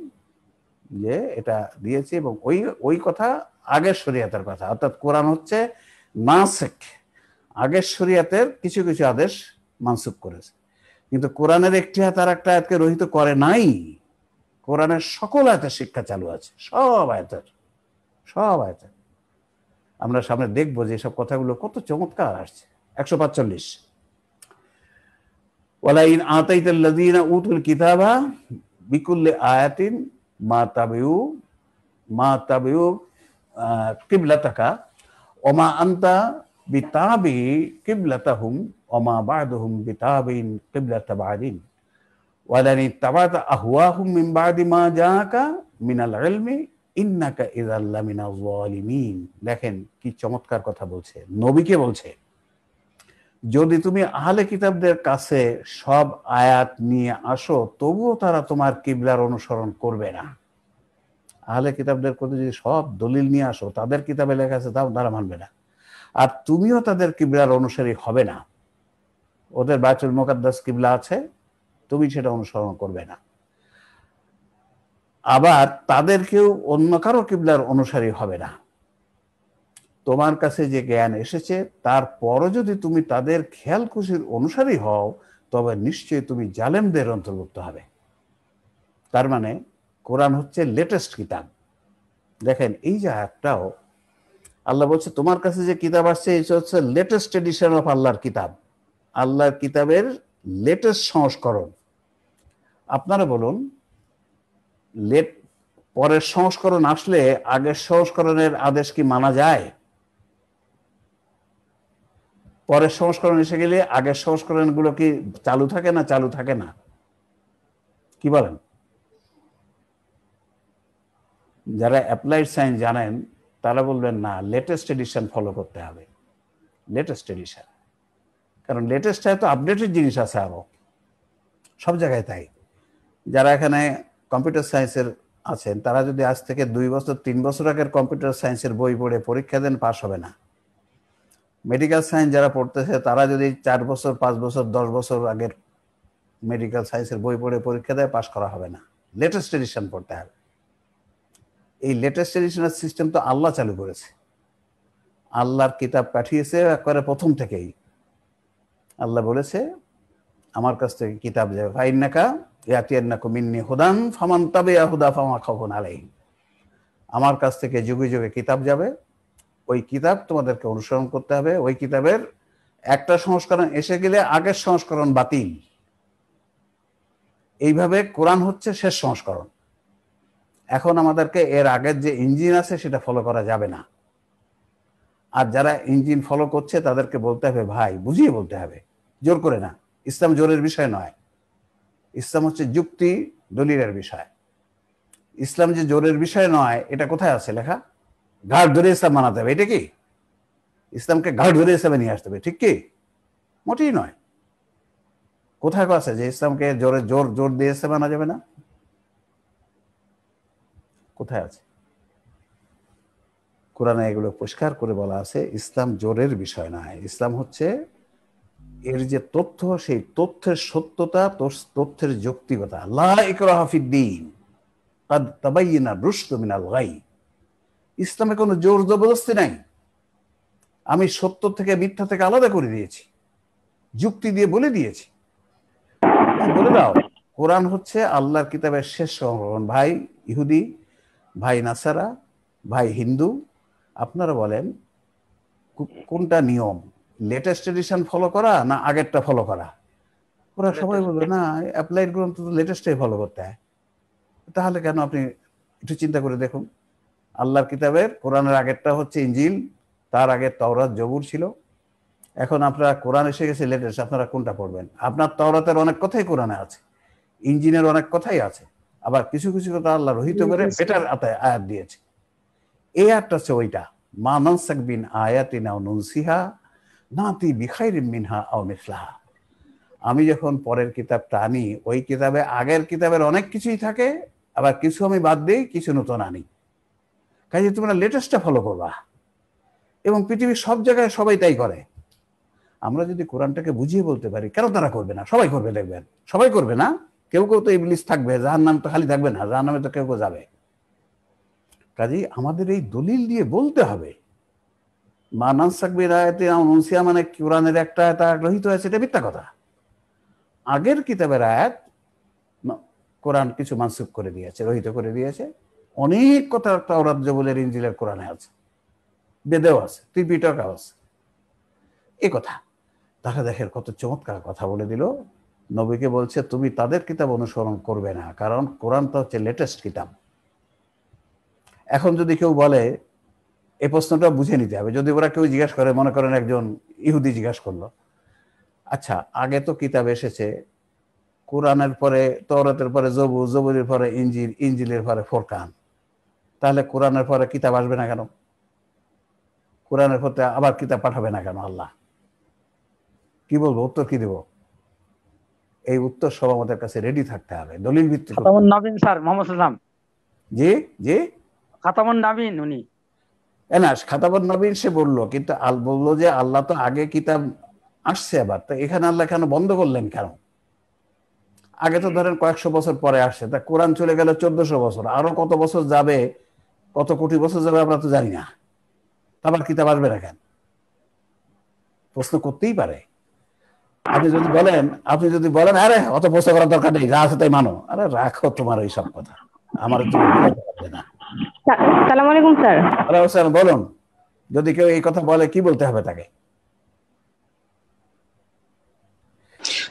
যে এটা দিয়েছি, এবং ওই কথা আগের শরিয়াতের কথা। অর্থাৎ কোরআন হচ্ছে নাসেখ, আগের শরিয়াতের কিছু কিছু আদেশ মানসুখ করেছে, কিন্তু কোরআনের একটি আয়াত আর একটা আয়াতকে রহিত করে নাই। কোরআনের সকল আয়াতের শিক্ষা চালু আছে, সব আয়াতের। আমরা সামনে দেখবো যে সব কথাগুলো কত চমৎকার আসছে। 145 ওয়ালাইন আতাইতাল্লাযীনা উতুল কিতাবা বিকুল্লি আয়াতিন মা তাবিউ কিবলাতাকা ওমা আনতা বিতাবি কিবলাতাহুম ওমা বা'দুহুম বিতাবিন কিবলাতা বা'দিন ওয়ালানি তাবাতা আহওয়াহুম মিন বা'দি মা জাআকা মিনাল ইলমি ইন্নাকা ইযাল লামিনাজ যালিমিন। দেখেন কি চমৎকার কথা বলছে, নবীকে বলছে, যদি তুমি আহলে কিতাবদের কাছে সব আয়াত নিয়ে আসো তবুও তারা তোমার কিবলার অনুসরণ করবে না। আহলে কিতাবদের কাছে যদি সব দলিল নিয়ে আসো, তাদের কিতাবে লেখা আছে, তাও তারা মানবে না। আর তুমিও তাদের কিবলার অনুসারী হবে না। ওদের বায়তুল মুকাদ্দাস কিবলা আছে, তুমি সেটা অনুসরণ করবে না। আবার তাদেরকেও অন্য কারো কিবলার অনুসারী হবে না। তোমার কাছে যে জ্ঞান এসেছে তারপরও যদি তুমি তাদের খেয়াল খুশির অনুসারী হও তবে নিশ্চয়ই তুমি জালেমদের অন্তর্ভুক্ত হবে। তার মানে কোরআন হচ্ছে লেটেস্ট কিতাব। দেখেন এই যে একটাও আল্লাহ বলছে তোমার কাছে যে কিতাব আসছে এটা হচ্ছে লেটেস্ট এডিশন অফ আল্লাহর কিতাব, আল্লাহর কিতাবের লেটেস্ট সংস্করণ। আপনারা বলুন, পরের সংস্করণ আসলে আগের সংস্করণের আদেশ কি মানা যায়? পরের সংস্করণ এসে গেলে আগের সংস্করণগুলো কি চালু থাকে না? চালু থাকে না, কি বলেন? যারা অ্যাপ্লাইড সায়েন্স জানেন তারা বলবেন না, লেটেস্ট এডিশন ফলো করতে হবে, লেটেস্ট এডিশন। কারণ লেটেস্ট তো আপডেটেড জিনিস আছে আরো সব জায়গায়। তাই যারা এখানে কম্পিউটার সায়েন্সের আছেন তারা যদি আজ থেকে 2 বছর 3 বছর আগের কম্পিউটার সায়েন্সের বই পড়ে পরীক্ষা দেন, পাস হবে না। মেডিকেল সায়েন্স যারা পড়তেছে তারা যদি 4 বছর 5 বছর 10 বছর আগের মেডিকেল সায়েন্সের বই পড়ে পরীক্ষা দেয়, পাস করা হবে না। লেটেস্ট এডিশন পড়তে হবে। এই লেটেস্ট এডিশনের সিস্টেম তো আল্লাহ চালু করেছে। আল্লাহর কিতাব পাঠিয়েছে একবারে প্রথম থেকেই। আল্লাহ বলেছে আমার কাছ থেকে কিতাব যাবে, ফাইন্নাকা ইয়াতিয়ান্নাকুম মিন্নি হুদান ফামান তাবিআ হুদা ফামা খাউফুন আলাইহিম। আমার কাছ থেকে যুগে যুগে কিতাব যাবে, ওই কিতাব তোমাদেরকে অনুসরণ করতে হবে। ওই কিতাবের একটা সংস্করণ এসে গেলে আগের সংস্করণ বাতিল। এইভাবে কোরআন হচ্ছে শেষ সংস্করণ। এখন আমাদেরকে এর আগের যে ইঞ্জিন আছে সেটা ফলো করা যাবে না। আর যারা ইঞ্জিন ফলো করছে তাদেরকে বলতে হবে, ভাই বুঝিয়ে বলতে হবে, জোর করে না। ইসলাম জোরের বিষয় নয়, ইসলাম হচ্ছে যুক্তি দলিলের বিষয়। ইসলাম যে জোরের বিষয় নয় এটা কোথায় আছে লেখা? ঘাড় ধরে ইসলাম মানাতে হবে, এটা কি? ইসলামকে ঘাড় ধরে ইসলামে নিয়ে আসতে হবে, ঠিক কি? মোটেই নয়। কোথায় আছে যে ইসলামকে জোরে জোর জোর দিয়ে ইসলাম মানা যাবে না? কোথায় আছে? কোরআনে এগুলো পরিষ্কার করে বলা আছে ইসলাম জোরের বিষয় নয়। ইসলাম হচ্ছে এর যে তথ্য, সেই তথ্যের সত্যতা, তথ্যের যৌক্তিকতা। লা ইকরাহা ফিদ্দীন কাদ তাবায়্যানা রুশদু মিনাল গাই। ইসলামে কোনো জোর জবরদস্তি নাই। আমি সত্য থেকে মিথ্যা থেকে আলাদা করে দিয়েছি, যুক্তি দিয়ে বলে দিয়েছি। বলে দাও কোরআন হচ্ছে আল্লাহর কিতাবের শেষ সংস্করণ। ভাই ইহুদি, ভাই নাসারা, ভাই হিন্দু, আপনারা বলেন কোনটা নিয়ম? লেটেস্ট এডিশন ফলো করা না আগেরটা ফলো করা? ওরা সবাই বলবে না, অ্যাপ্লাইড গ্রন্থ তো লেটেস্টটাই ফলো করতে হয়। তাহলে কেন? আপনি একটু চিন্তা করে দেখুন। আল্লাহর কিতাবের কোরআনের আগেরটা হচ্ছে ইঞ্জিল, তার আগে তাওরাত জবুর ছিল। এখন আপনারা কোরআন এসে গেছে লেটেস্ট, আপনারা কোনটা পড়বেন? আপনার তাওরাতের অনেক কথাই কোরআনে আছে, ইঞ্জিনের অনেক কথাই আছে, আবার কিছু কিছু কথা আল্লাহ রহিত করে বেটার আয়াত দিয়েছে। এই আয়াতটা হচ্ছে ওইটা, মা নানসাখ বিন আয়াতিন আও নুনসিহা নাতি বিখাইরিম মিনহা আও মিসলাহা। আমি যখন পরের কিতাবটা আনি, ওই কিতাবে আগের কিতাবের অনেক কিছুই থাকে, আবার কিছু আমি বাদ দিই, কিছু নতুন আনি। কাজে তোমরা লেটেস্টটা ফলো করবা, এবং পৃথিবীর সব জায়গায় সবাই তাই করে। আমরা যদি কোরআনটাকে বুঝিয়ে বলতে পারি, কেন তারা করবে না? সবাই করবে, দেখবেন সবাই করবে না, কেউ কেউ তো ইবলিস থাকবে, জাহান্নাম তো খালি থাকবে না, জাহান্নামে তো কেউ কেউ যাবে। কাজেই আমাদের এই দলিল দিয়ে বলতে হবে মা নানসাখ বিন আয়াতিন আও নুনসিহা মানে কোরআনের একটা আয়াত গ্রহীত হয়েছে, এটা মিথ্যা কথা। আগের কিতাবের আয়াত কোরআন কিছু মানসুখ করে দিয়েছে, রহিত করে দিয়েছে। অনেক কথা তাওরাত জবুলের ইনজিলের কোরআনে আছে, বেদেও আছে, ত্রিপিটকেও আছে এই কথা। তারা দেখেন কত চমৎকার কথা বলে দিল। নবীকে বলছে তুমি তাদের কিতাব অনুসরণ করবে না, কারণ কোরআনটা হচ্ছে লেটেস্ট কিতাব। এখন যদি কেউ বলে, এই প্রশ্নটা বুঝে নিতে হবে, যদি ওরা কেউ জিজ্ঞাসা করে, মনে করেন একজন ইহুদি জিজ্ঞাসা করলো, আচ্ছা আগে তো কিতাব এসেছে, কোরআনের পরে তাওরাতের পরে জবুর, জবুরের পরে ইনজিল, ইনজিলের পরে ফুরকান, তাহলে কোরআনের পরে কিতাব আসবে না কেন? কোরআনের পরে আবার কিতাব পাঠাবে না কেন আল্লাহ? কি বলবো, উত্তর কি দেব? এই উত্তর সব আমাদের কাছে রেডি থাকতে হবে, দলিল ভিত্তিক। খাতামুন নবীন স্যার, মোহাম্মদ সাল্লাম। জি জি, খাতামুন নবীন উনি। না খাতাবুন নবীন সে বললো, কিন্তু বললো যে আল্লাহ তো আগে কিতাব আসছে, আবার তো এখানে আল্লাহ কেন বন্ধ করলেন কেন? আগে তো ধরেন কয়েকশো বছর পরে আসছে, তা কোরআন চলে গেল 1400 বছর, আরো কত বছর যাবে, কত কোটি বছর যাবে আমরা তো জানি না, আবার কিতাব আসবে না কেন? প্রশ্ন করতেই পারে। আপনি যদি বলেন আরে অত প্রশ্ন করার দরকার নেই, যা আছে তাই মানো, আরে রাখো তোমার এইসব কথা, আমার তুমি বোঝাতে পারবে না। সালাম আলাইকুম স্যার। আলাইকুম, বলুন। যদি কেউ এই কথা বলে কি বলতে হবে তাকে?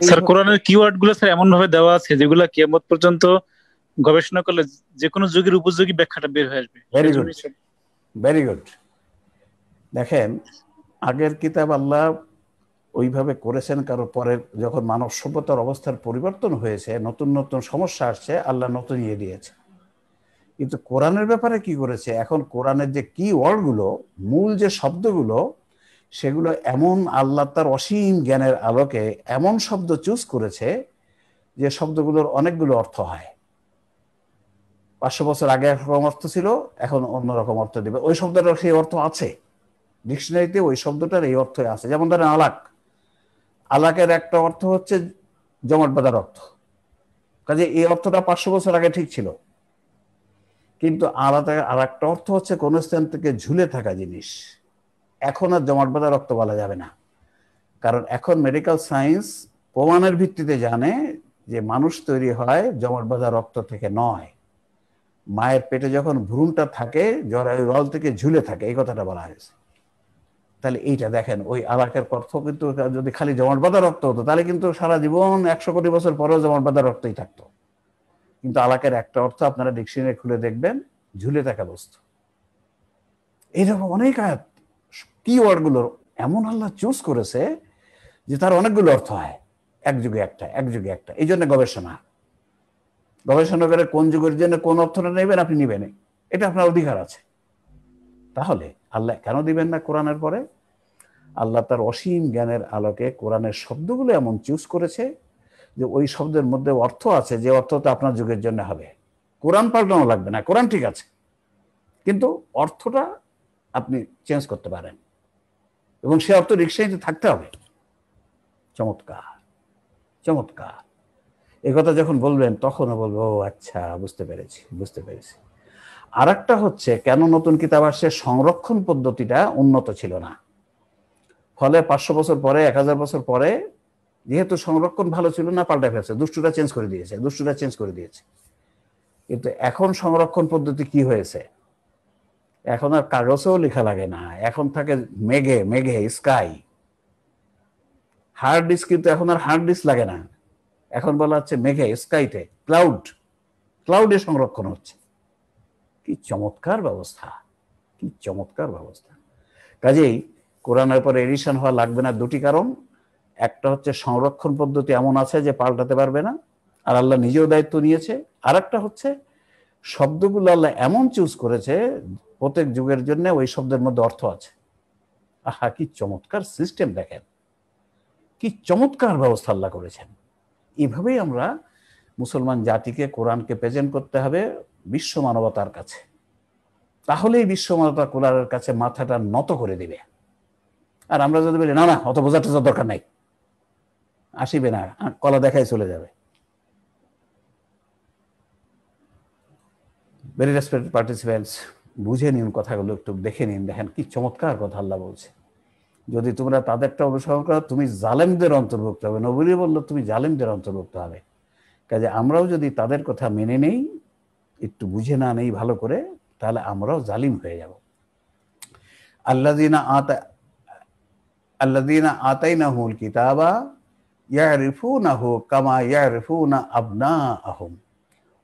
স্যার কোরআনের কিওয়ার্ড গুলো স্যার এমন ভাবে দেওয়া আছে যেগুলো কিয়ামত পর্যন্ত গবেষণা করলে যে কোনো যুগের উপযোগী ব্যাখ্যাটা বের হয়ে আসবে। Very good, very good. দেখেন আগের কিতাব আল্লাহ ওইভাবে করেছেন, কারো পরে যখন মানব সভ্যতার অবস্থার পরিবর্তন হয়েছে, নতুন নতুন সমস্যা আসছে, আল্লাহ নতুন ইয়ে দিয়েছে। কিন্তু কোরআনের ব্যাপারে কি করেছে, এখন কোরআনের যে কি ওয়ার্ডগুলো, মূল যে শব্দগুলো, সেগুলো এমন আল্লাহ তার অসীম জ্ঞানের আলোকে এমন শব্দ চুজ করেছে যে শব্দগুলোর অনেকগুলো অর্থ হয়। 500 বছর আগে একরকম অর্থ ছিল, এখন অন্যরকম অর্থ দিবে। ওই শব্দটার সেই অর্থ আছে ডিকশনারিতে, ওই শব্দটার এই অর্থ আছে। যেমন ধরেন আলাক, আলাকের একটা অর্থ হচ্ছে জমাট বাঁধার অর্থ, কাজে এই অর্থটা 500 বছর আগে ঠিক ছিল। কিন্তু আলাদা আর একটা অর্থ হচ্ছে কোন স্থান থেকে ঝুলে থাকা জিনিস। এখন আর জমাট বাঁধা রক্ত বলা যাবে না, কারণ এখন মেডিকেল সায়েন্স প্রমাণের ভিত্তিতে জানে যে মানুষ তৈরি হয় জমাট বাঁধা রক্ত থেকে নয়, মায়ের পেটে যখন ভ্রূণটা থাকে জরায়ু রল থেকে ঝুলে থাকে, এই কথাটা বলা হয়েছে। তাহলে এইটা দেখেন, ওই আলাকের অর্থ কিন্তু যদি খালি জমাট বাঁধা রক্ত হতো তাহলে কিন্তু সারা জীবন 100 কোটি বছর পরেও জমাট বাঁধা রক্তই থাকতো। কিন্তু আলাকের একটা অর্থ আপনারা ডিকশনারি খুলে দেখবেন, ঝুলে থাকা বস্তু। এইরকম অনেক আয়াত কিওয়ার্ড গুলোর এমন আল্লাহ চুজ করেছে যে তার অনেকগুলো অর্থ হয়, এক যুগে একটা, এক যুগে একটা। এই জন্য গবেষণা করে কোন যুগের জন্য কোন অর্থটা নেবেন আপনি নিবেন, এটা আপনার অধিকার আছে। তাহলে আল্লাহ কেন দিবেন না কোরআনের পরে? আল্লাহ তার অসীম জ্ঞানের আলোকে কোরআনের শব্দগুলো এমন চুজ করেছে যে ওই শব্দের মধ্যে অর্থ আছে যে অর্থটা আপনার যুগের জন্য হবে। কোরআন পাল্টানো লাগবে না, কোরআন ঠিক আছে, কিন্তু অর্থটা আপনি চেঞ্জ করতে পারেন, এবং সে অর্থ ডিকশনারিতে থাকতে হবে। চমৎকার, চমৎকার। এই কথা যখন বলবেন তখনও বলবো ও আচ্ছা, বুঝতে পেরেছি। আর একটা হচ্ছে কেন নতুন কিতাব আসছে, সংরক্ষণ পদ্ধতিটা উন্নত ছিল না, ফলে 500 বছর পরে, 1000 বছর পরে যেহেতু সংরক্ষণ ভালো ছিল না, পাল্টা ফেলছে, দুষ্টুরা চেঞ্জ করে দিয়েছে। কিন্তু এখন সংরক্ষণ পদ্ধতি কি হয়েছে, এখন আর কাগজেও লেখা লাগে না, এখন থাকে মেঘে স্কাই। হার্ড ডিস্ক, কিন্তু এখন আর হার্ড ডিস্ক লাগে না, এখন বলা হচ্ছে মেঘে, স্কাইতে, ক্লাউডে সংরক্ষণ হচ্ছে। কি চমৎকার ব্যবস্থা, কি চমৎকার ব্যবস্থা। কাজেই কোরআনের পরে এডিশন হওয়া লাগবে না দুটি কারণ। একটা হচ্ছে সংরক্ষণ পদ্ধতি এমন আছে যে পাল্টাতে পারবে না, আর আল্লাহ নিজেও দায়িত্ব নিয়েছে। আর একটা হচ্ছে শব্দগুলো আল্লাহ এমন চুজ করেছে প্রত্যেক যুগের জন্য ওই শব্দের মধ্যে অর্থ আছে। আহা, কি চমৎকার সিস্টেম! দেখেন কি চমৎকার ব্যবস্থা আল্লাহ করেছেন। এইভাবেই আমরা মুসলমান জাতিকে, কোরআনকে প্রেজেন্ট করতে হবে বিশ্ব মানবতার কাছে। তাহলেই বিশ্ব মানবতা কোরআনের কাছে মাথাটা নত করে দিবে। আর আমরা যদি বলি না না অত বোঝা টোঝার দরকার নাই, আসিবে না, কলা দেখাই চলে যাবে। ভেরি রেসপেক্টেড পার্টিসিপেন্টস, বুঝে নিন কথাগুলো, একটু দেখে নিন, দেখেন কি চমৎকার কথা আল্লাহ বলছে। যদি তোমরা তাদেরটা অনুসরণ করো তুমি জালেমদের অন্তর্ভুক্ত হবে। নবী বললো তুমি জালেমদের অন্তর্ভুক্ত হবে। কাজে আমরাও যদি তাদের কথা মেনে নেই, একটু বুঝে না নেই ভালো করে, তাহলে আমরাও জালিম হয়ে যাব। আল্লাযীনা আতাইনাহুল কিতাবা ইয়ারিফুনাহু কামা ইয়ারিফুনা আবনাআহুম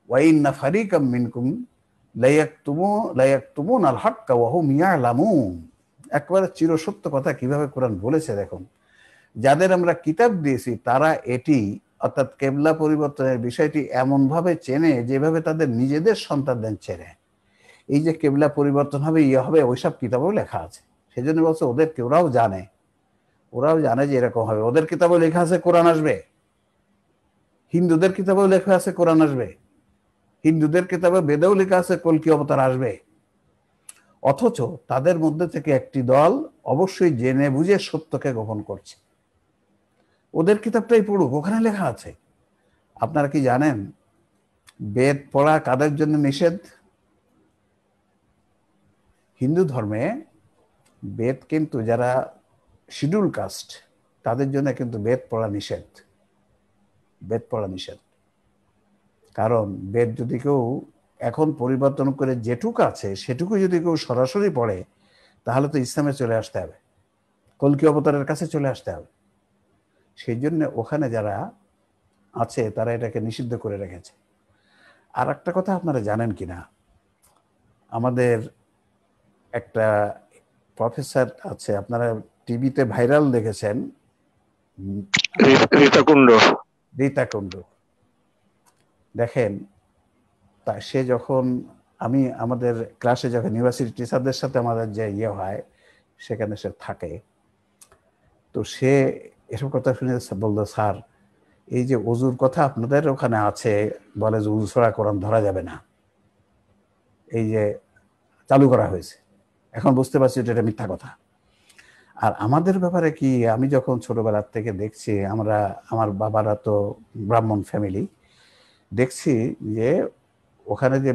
ওয়া ইন্না ফারীকাম মিনকুম লায়াকতুমুনাল হাক্কা ওয়া হুম ইয়ালামুন। একবারে চিরসত্য কথা কিভাবে কোরআন বলেছে দেখুন। যাদের আমরা কিতাব দিয়েছি তারা এটি অর্থাৎ কেবলা পরিবর্তনের বিষয়টি এমনভাবে চেনে যেভাবে তাদের নিজেদের সন্তানদের চেনে। এই যে কেবলা পরিবর্তন হবে, ইয়ে হবে, ওইসব কিতাবেও লেখা আছে। সেজন্য বলছে ওদেরকে, ওরাও জানে যে এরকম হবে। ওদের কিতাবেও লেখা আছে কোরআন আসবে, হিন্দুদের কিতাবেও লেখা আছে কোরআন আসবে, হিন্দুদের কিতাবে বেদেও লেখা আছে কল্কি অবতার আসবে। অথচ তাদের মধ্যে থেকে একটি দল অবশ্যই জেনে বুঝে সত্যকে গোপন করছে। ওদের কিতাবটাই পড়ুক, ওখানে লেখা আছে। আপনারা কি জানেন বেদ পড়া কাদের জন্য নিষেধ? হিন্দু ধর্মে বেদ কিন্তু যারা শিডিউল কাস্ট তাদের জন্য কিন্তু বেদ পড়া নিষেধ। বেদ পড়া নিষেধ, কারণ বেদ যদি কেউ এখন পরিবর্তন করে যেটুকু আছে সেটুকু যদি কেউ সরাসরি পড়ে তাহলে তো ইসলামে চলে আসতে হবে, কল্কি অবতারের কাছে চলে আসতে হবে। সেই জন্য ওখানে যারা আছে তারা এটাকে নিষিদ্ধ করে রেখেছে। আর একটা কথা আপনারা জানেন কিনা, আমাদের একটা প্রফেসর আছে, আপনারা টিভিতে ভাইরাল দেখেছেন, রীতা কুণ্ড। দেখেন তা সে যখন আমাদের ক্লাসে যখন ইউনিভার্সিটি টিচারদের সাথে আমাদের যে ইয়ে হয় সেখানে সে থাকে, তো সে এসব কথা শুনে বললো, স্যার এই যে ওযুর কথা আপনাদের ওখানে আছে, বলে যে ওযু ছাড়া কোরআন ধরা যাবে না, এই যে চালু করা হয়েছে, এখন বুঝতে পারছি এটা মিথ্যা কথা। আর আমাদের ব্যাপারে কি, আমি যখন ছোটবেলার থেকে দেখছি, আমার বাবারা তো ব্রাহ্মণ ফ্যামিলি, দেখছি যে ওখানে যে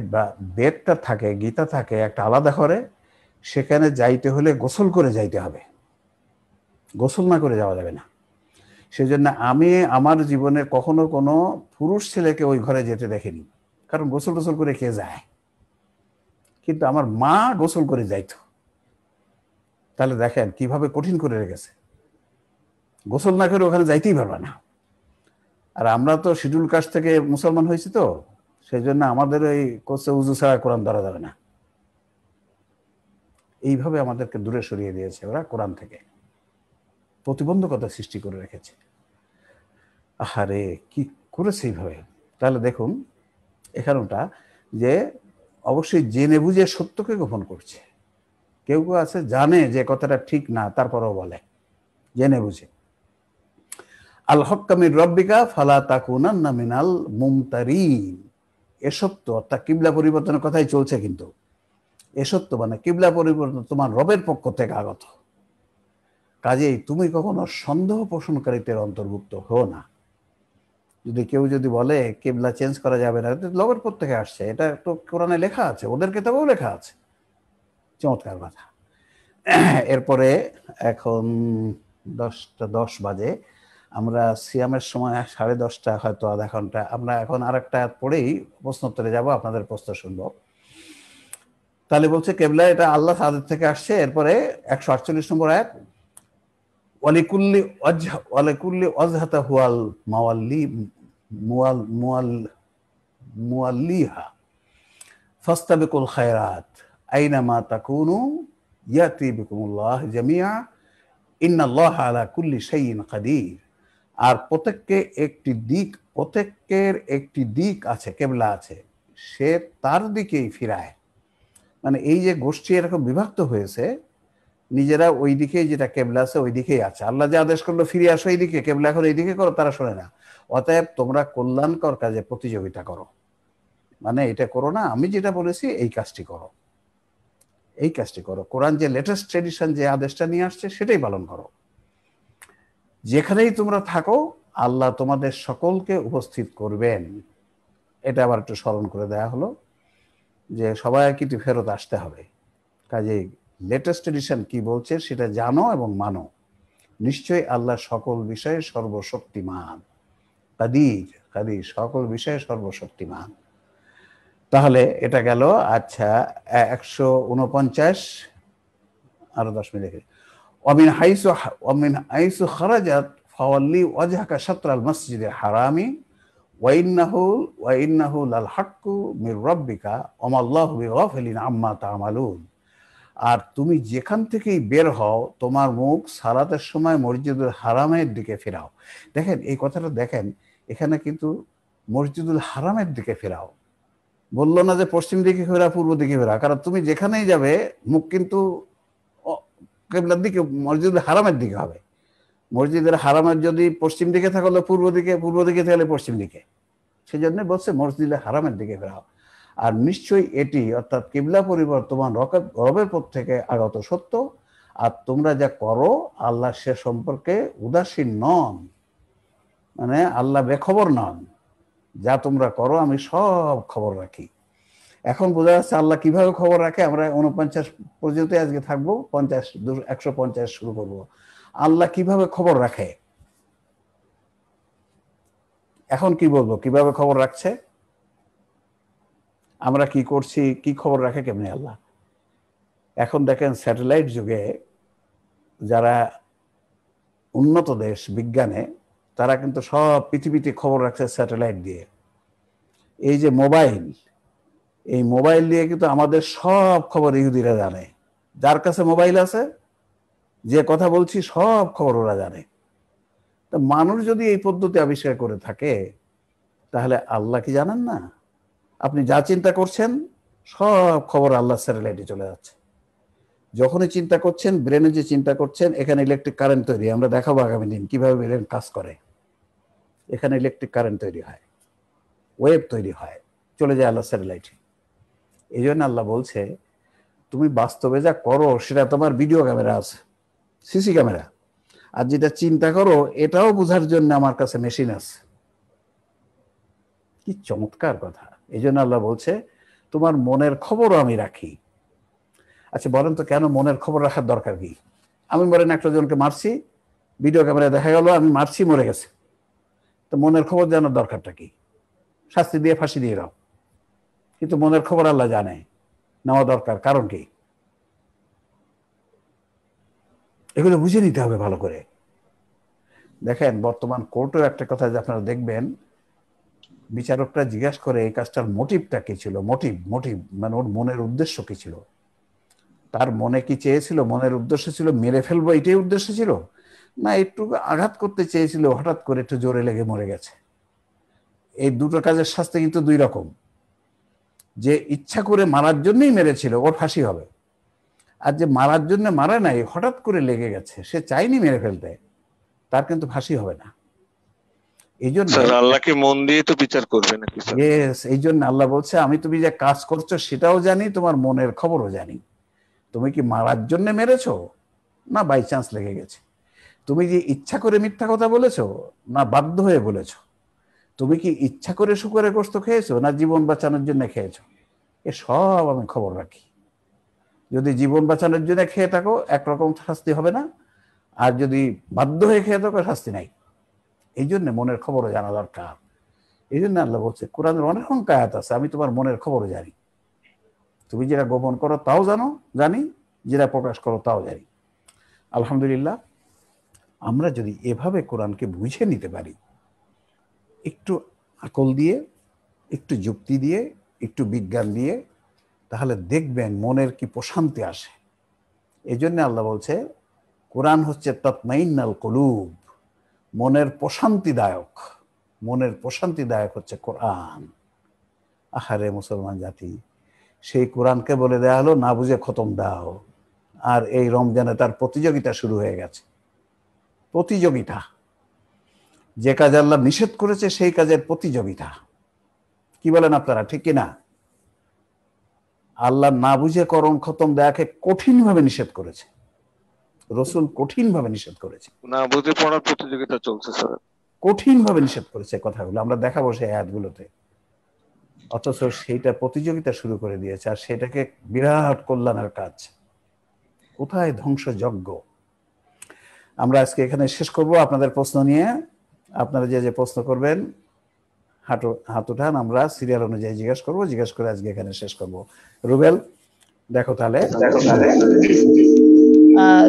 বেদটা থাকে, গীতা থাকে একটা আলাদা করে, সেখানে যাইতে হলে গোসল করে যাইতে হবে, গোসল না করে যাওয়া যাবে না। সেজন্য আমি আমার জীবনে কখনো কোনো পুরুষ ছেলেকে ওই ঘরে যেতে দেখিনি, কারণ গোসল টোসল করে কে যায়। কিন্তু আমার মা গোসল করে যাইতো। তাহলে দেখেন কিভাবে কঠিন করে রেখেছে, গোসল না করে ওখানে যাইতেই পারবে না। আর আমরা তো শিডিউল কাস্ট থেকে মুসলমান হয়েছি, তো সেই জন্য আমাদের ওই কোর্সে উজু ছাড়া কোরআন ধরা যাবে না, এইভাবে আমাদেরকে দূরে সরিয়ে দিয়েছে ওরা কোরআন থেকে, প্রতিবন্ধকতা সৃষ্টি করে রেখেছে। আহারে কি করেছে এইভাবে! তাহলে দেখুন এখানটা যে অবশ্যই জেনে বুঝে সত্যকে গোপন করছে। কেউ কেউ আছে জানে যে কথাটা ঠিক না, তারপরেও বলে জেনে বুঝে। আল হক্কা মির রব্বিকা ফালা তাকুনান্না মিনাল মুমতারিন। এ সত্য, অর্থাৎ কিবলা পরিবর্তনের কথাই চলছে, কিন্তু এ সত্য মানে কিবলা পরিবর্তন তোমার রবের পক্ষ থেকে আগত, কাজেই তুমি কখনো সন্দেহ পোষণকারীদের অন্তর্ভুক্ত হও না। যদি কেউ বলে কিবলা চেঞ্জ করা যাবে না, রবের পক্ষ থেকে আসছে, এটা তো কোরআনে লেখা আছে, ওদের কিতাবেও লেখা আছে। চমৎকার কথা। এরপরে এখন 10:10 বাজে, আমরা সিয়ামের সময় 10:30 হয়তো আধা ঘন্টা, আমরা এখন আরেকটা পড়েই প্রশ্নোত্তরে যাব, আপনাদের প্রশ্ন শুনবো। তাহলে বলছে কেবলা এটা আল্লাহ তাদের থেকে আসছে। এরপরে 148 নম্বর আয়াত, ওয়ালিকুল্লি ওয়াজহাতা হুয়াল মুওয়াল্লিহা ফাস্তাবিকুল খায়রাত আইনামা তাকুনু ইয়াতি বিকুমুল্লাহ জামিআ ইন্নাল্লাহা আলা কুল্লি শাইইন কাদির। আর প্রত্যেকের একটি দিক আছে, কেবলা আছে, সে তার দিকেই ফিরায়। মানে এই যে গোষ্ঠী এরকম বিভক্ত হয়েছে, নিজেরা ওই দিকেই, যেটা কেবলা আছে ওই দিকেই আছে। আল্লাহ যে আদেশ করলো ফিরে আসো এই দিকে, কেবলা এখন এই দিকে করো, তারা শোনে না। অতএব তোমরা কল্যাণকর কাজে প্রতিযোগিতা করো, মানে এটা করো না, আমি যেটা বলেছি এই কাজটি করো, এই কাজটি করো। কোরআন যে লেটেস্ট ট্রেডিশন, যে আদেশটা নিয়ে আসছে সেটাই পালন করো। যেখানেই তোমরা থাকো আল্লাহ তোমাদের সকলকে উপস্থিত করবেন। এটা আবার একটু স্মরণ করে দেয়া হলো যে সবাই কিন্তু ফেরত আসতে হবে। কাজেই লেটেস্ট ট্রেডিশন কি বলছে সেটা জানো এবং মানো। নিশ্চয়ই আল্লাহ সকল বিষয়ে সর্বশক্তিমান, কাদির, কাদির, সকল বিষয়ে সর্বশক্তিমান। তাহলে এটা গেল। আচ্ছা, 149, আরো 10 মিনিট। ওমিন হাইসু খারাজাত ফাওয়াল্লি ওয়াজহাকা শাতরাল মসজিদিল হারামি ওয়া ইন্নাহু লাল হাক্কু মির রাব্বিকা ওয়া মাল্লাহু বিগাফিলিন আম্মা তা'মালুন। আর তুমি যেখান থেকেই বের হও তোমার মুখ সালাতের সময় মসজিদুল হারামের দিকে ফেরাও। দেখেন এই কথাটা, দেখেন এখানে কিন্তু মসজিদুল হারামের দিকে ফেরাও বললো না যে পশ্চিম দিকে ফেরা, পূর্ব দিকে ফেরা। কারণ তুমি যেখানেই যাবে মুখ কিন্তু কিবলার দিকে, মসজিদুল হারামের দিকে হবে। মসজিদের হারামের যদি পশ্চিম দিকে থাকলে পূর্ব দিকে, পূর্ব দিকে থাকলে পশ্চিম দিকে। সেই জন্য বলছে মসজিদুল হারামের দিকে ফেরাও। আর নিশ্চয়ই এটি অর্থাৎ কিবলা পরিবর্তন রবের পথ থেকে আগত সত্য, আর তোমরা যা করো আল্লাহ সে সম্পর্কে উদাসীন নন, মানে আল্লাহ বেখবর নন। যা তোমরা করো আমি সব খবর রাখি। এখন বোঝা যাচ্ছে আল্লাহ কিভাবে খবর রাখে। আমরা 49 পর্যন্ত আজকে থাকবো, 150 শুরু করব। আল্লাহ কিভাবে খবর রাখে, এখন কি বলবো, কিভাবে খবর রাখছে, আমরা কি করছি, কি খবর রাখে কেমনি আল্লাহ। এখন দেখেন স্যাটেলাইট যুগে যারা উন্নত দেশ বিজ্ঞানে, তারা কিন্তু সব পৃথিবীতে খবর রাখছে স্যাটেলাইট দিয়ে। এই যে মোবাইল, এই মোবাইল দিয়ে কিন্তু আমাদের সব খবর ইহুদিরা জানে। যার কাছে মোবাইল আছে, যে কথা বলছি সব খবর ওরা জানে। তা মানুষ যদি এই পদ্ধতি আবিষ্কার করে থাকে, তাহলে আল্লাহ কি জানেন না? আপনি যা চিন্তা করছেন সব খবর আল্লাহ স্যাটেলাইটে চলে যাচ্ছে। যখনই চিন্তা করছেন, ব্রেনে যে চিন্তা করছেন, এখানে ইলেকট্রিক কারেন্ট তৈরি, আমরা দেখাবো আগামী দিন কিভাবে ব্রেন কাজ করে। এখানে ইলেকট্রিক কারেন্ট তৈরি হয়, ওয়েভ তৈরি হয়, চলে যায় আল্লাহ স্যাটেলাইটে। এই জন্য আল্লাহ বলছে তুমি বাস্তবে যা করো সেটা তোমার ভিডিও ক্যামেরা আছে, সিসি ক্যামেরা, আর যেটা চিন্তা করো এটাও বোঝার জন্য আমার কাছে মেশিন আছে। কি চমৎকার কথা! এই জন্য আল্লাহ বলছে তোমার মনের খবরও আমি রাখি। আচ্ছা বলেন তো, কেন মনের খবর রাখার দরকার কি? আমি বলেন একটা জনকে মারছি, ভিডিও ক্যামেরায় দেখা গেল আমি মারছি, মরে গেছে, তো মনের খবর জানার দরকারটা কি? শাস্তি দিয়ে ফাঁসি দিয়ে দাও। কিন্তু মনের খবর আল্লাহ জানে, নেওয়া দরকার, কারণ কি? এগুলো বুঝে নিতে হবে ভালো করে। দেখেন বর্তমান কোর্টেও একটা কথা যে আপনারা দেখবেন, বিচারকরা জিজ্ঞাসা করে এই কাজটার মোটিভটা কি ছিল। মোটিভ মানে ওর মনের উদ্দেশ্য কি ছিল, তার মনে কি চেয়েছিল, মনের উদ্দেশ্য ছিল মেরে ফেলবো, এটাই উদ্দেশ্য ছিল, না একটু আঘাত করতে চেয়েছিল, হঠাৎ করে একটু জোরে লেগে মরে গেছে। এই দুটো কাজের শাস্তি কিন্তু দুই রকম। যে ইচ্ছা করে মারার জন্যই মেরেছিল ওর ফাঁসি হবে, আর যে মারার জন্য মারা নাই, হঠাৎ করে লেগে গেছে, সে চাইনি মেরে ফেলতে, তার কিন্তু ফাঁসি হবে না। এই জন্য আল্লাহকে মন দিয়ে তো বিচার করবে না। এই জন্য আল্লাহ বলছে আমি তুমি যে কাজ করছো সেটাও জানি, তোমার মনের খবরও জানি। তুমি কি মারার জন্য মেরেছো, না বাই চান্স লেগে গেছে? তুমি যে ইচ্ছা করে মিথ্যা কথা বলেছো, না বাধ্য হয়ে বলেছো? তুমি কি ইচ্ছা করে শুকরের গোশত খেয়েছো, না জীবন বাঁচানোর জন্য খেয়েছো? এ সব আমি খবর রাখি। যদি জীবন বাঁচানোর জন্য খেয়ে থাকো একরকম শাস্তি হবে না, আর যদি বাধ্য হয়ে খেয়ে থাকো শাস্তি নাই। এই জন্য মনের খবরও জানা দরকার। এই জন্য আল্লাহ বলছে, কোরআনের অনেক আয়াত আছে, আমি তোমার মনের খবরও জানি। তুমি যেটা গোপন করো তাও জানি, যেটা প্রকাশ করো তাও জানি। আলহামদুলিল্লাহ, আমরা যদি এভাবে কোরআনকে বুঝে নিতে পারি, একটু আকল দিয়ে, একটু যুক্তি দিয়ে, একটু বিজ্ঞান দিয়ে, তাহলে দেখবেন মনের কি প্রশান্তি আসে। এই জন্য আল্লাহ বলছে কোরআন হচ্ছে তাতমাইন্নাল কুলুব, মনের প্রশান্তিদায়ক হচ্ছে কোরআন। আহারে মুসলমান জাতি, সেই কোরআনকে বলে দেয়া হলো না বুঝে খতম দাও। আর এই রমজানে তার প্রতিযোগিতা শুরু হয়ে গেছে। প্রতিযোগিতা, যে কাজ আল্লাহ নিষেধ করেছে সেই কাজের প্রতিযোগিতা। কি বলেন আপনারা, ঠিক কিনা? আল্লাহ না বুঝে করণ খতম দেয়াকে কঠিনভাবে নিষেধ করেছে, রসুল কঠিনভাবে নিষেধ করেছে, না বুঝে পড়ার প্রতিযোগিতা চলছে স্যার, কঠিনভাবে নিষেধ করেছে। কথাগুলো আমরা দেখাবো সেই আয়াতগুলোতে। অথচ সেইটা প্রতিযোগিতা শুরু করে দিয়েছে, আর সেটাকে বিরাট কল্যাণের কাজ। কোথায় ধ্বংসযজ্ঞ। আমরা আজকে এখানে শেষ করব আপনাদের প্রশ্ন নিয়ে। আপনারা যে প্রশ্ন করবেন হাত উঠান, আমরা সিরিয়াল অনুযায়ী জিজ্ঞেস করে আজকে এখানে শেষ করব। রুবেল দেখো তাহলে।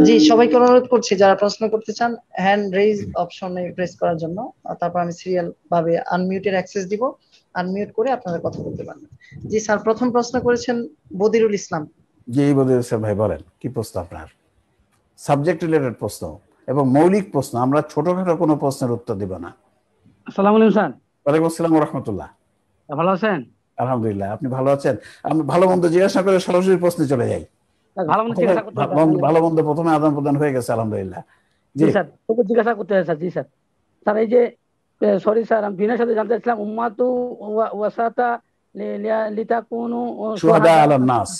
জি, সবাইকে অনুরোধ করছি যারা প্রশ্ন করতে চান হ্যান্ড রেইজ অপশনে প্রেস করার জন্য, তারপর আমি সিরিয়াল ভাবে আনমিউটের অ্যাক্সেস দিব, আনমিউট করে আপনারা কথা বলতে পারবেন। জি স্যার, প্রথম প্রশ্ন করেছেন বদিরুল ইসলাম। জি বদিরুল ইসলাম ভাই, বলেন কি প্রশ্ন আপনার? সাবজেক্ট রিলেটেড প্রশ্ন এবং মৌলিক প্রশ্ন, আমরা ছোটখাটো কোনো প্রশ্নের উত্তর দিব না। আসসালামু আলাইকুম স্যার। ওয়ালাইকুম আসসালাম ওয়া রাহমাতুল্লাহ। ভালো আছেন? আলহামদুলিল্লাহ, আপনি ভালো আছেন? আমি ভালো মন্দ জিজ্ঞাসা করে সরাসরি প্রশ্নে চলে যাই। ভালো মন্দ প্রথমে আদান প্রদান হয়ে গেছে আলহামদুলিল্লাহ। জি স্যার, তবু জিজ্ঞাসা করতে স্যার। জি স্যার, স্যার এই যে সরি স্যার, আমি বিনয়ের সাথে জানতে চাইছিলাম উম্মাতু ওয়াসাতা লিতাকুনু শুহাদা আলান নাস,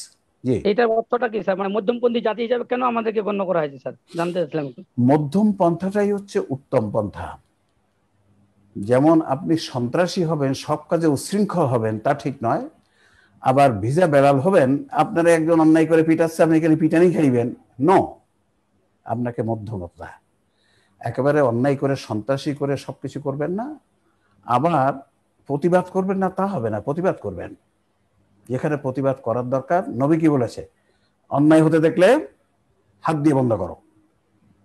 জি এটার অর্থটা কি স্যার? মানে মধ্যমপন্থী জাতি হিসেবে কেন আমাদেরকে গণ্য করা হয়েছে স্যার, জানতে চাইছিলাম। মধ্যম পন্থাটাই হচ্ছে উত্তম পন্থা। যেমন আপনি সন্ত্রাসী হবেন, সব কাজে উশৃঙ্খল হবেন, তা ঠিক নয়। আবার ভিজা বেড়াল হবেন, আপনারা একজন অন্যায় করে পিটাচ্ছে, আপনি এখানে পিটানি খাইবেন, নো। আপনাকে মধ্যমতা, একেবারে অন্যায় করে সন্ত্রাসী করে সবকিছু করবেন না, আবার প্রতিবাদ করবেন না, তা হবে না। প্রতিবাদ করবেন যেখানে প্রতিবাদ করার দরকার। নবী কি বলেছে? অন্যায় হতে দেখলে হাত দিয়ে বন্ধ করো,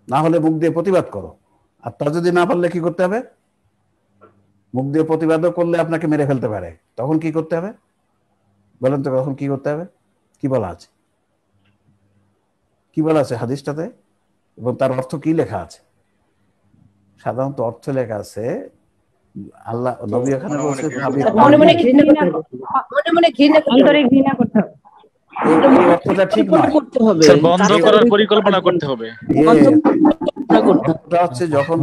না হলে মুখ দিয়ে প্রতিবাদ করো। আর তা যদি না পারলে কি করতে হবে? মুখ দিয়ে প্রতিবাদও করলে আপনাকে মেরে ফেলতে পারে, তখন কি করতে হবে বলেন তো? তখন কি করতে হবে? কি বলা আছে? কি বলা আছে হাদিসটাতে এবং তার অর্থ কি লেখা আছে? সাধারণত অর্থ লেখা আছে, আল্লাহ নবী এখানে বলছে মনে মনে ঘৃণা করতে হবে। এই অর্থটা ঠিক নয়, বন্ধ করার পরিকল্পনা করতে হবে। হচ্ছে যখন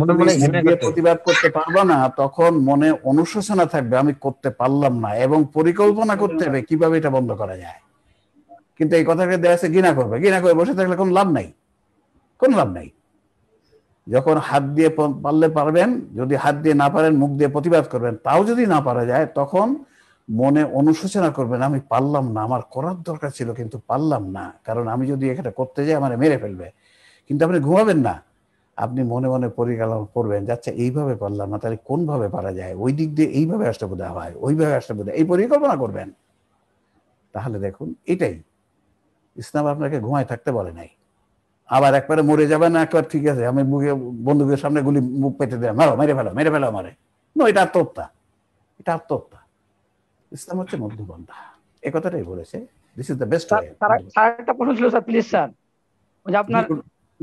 প্রতিবাদ করতে পারবা না, তখন মনে অনুশোচনা থাকবে, আমি করতে পারলাম না, এবং পরিকল্পনা করতে হবে কিভাবে এটা বন্ধ করা যায়। কিন্তু এই কথাকে দেয়া আছে ঘৃণা করবে, ঘৃণা করে বসে থাকলে কোনো লাভ নাই, কোনো লাভ নাই। যখন হাত দিয়ে পারলে পারবেন, যদি হাত দিয়ে না পারেন মুখ দিয়ে প্রতিবাদ করবেন। তাও যদি না পারা যায়, তখন মনে অনুশোচনা করবেন, আমি পারলাম না, আমার করার দরকার ছিল কিন্তু পারলাম না, কারণ আমি যদি এখানে করতে যাই আমার মেরে ফেলবে। কিন্তু আপনি ঘুমাবেন না, আপনি মনে মনে পরিকল্পনা করবেন, যাচ্ছে এইভাবে পারলাম না, তাহলে কোন ভাবে পারা যায়, ওই দিক দিয়ে এইভাবে আসতে বোধ হয়, ওইভাবে আসতে বোধ হয়, এই পরিকল্পনা করবেন। তাহলে দেখুন, এটাই ইসলাম আপনাকে ঘুমায় থাকতে বলে নাই। আবার একবারে মরে যাবে না, একবার ঠিক আছে আমি বন্দুকের সামনে গুলি মুখ পেতে দেয়, মারো, মেরে ফেলো আমারে, নো, এটা আত্মহত্যা, এটা আত্মহত্যা। ইসলাম হচ্ছে মধ্যপন্থা, এই কথাটাই বলেছে, this is the best way. Sir একটা প্রশ্ন ছিল স্যার, প্লিজ স্যার, ওই যে আপনার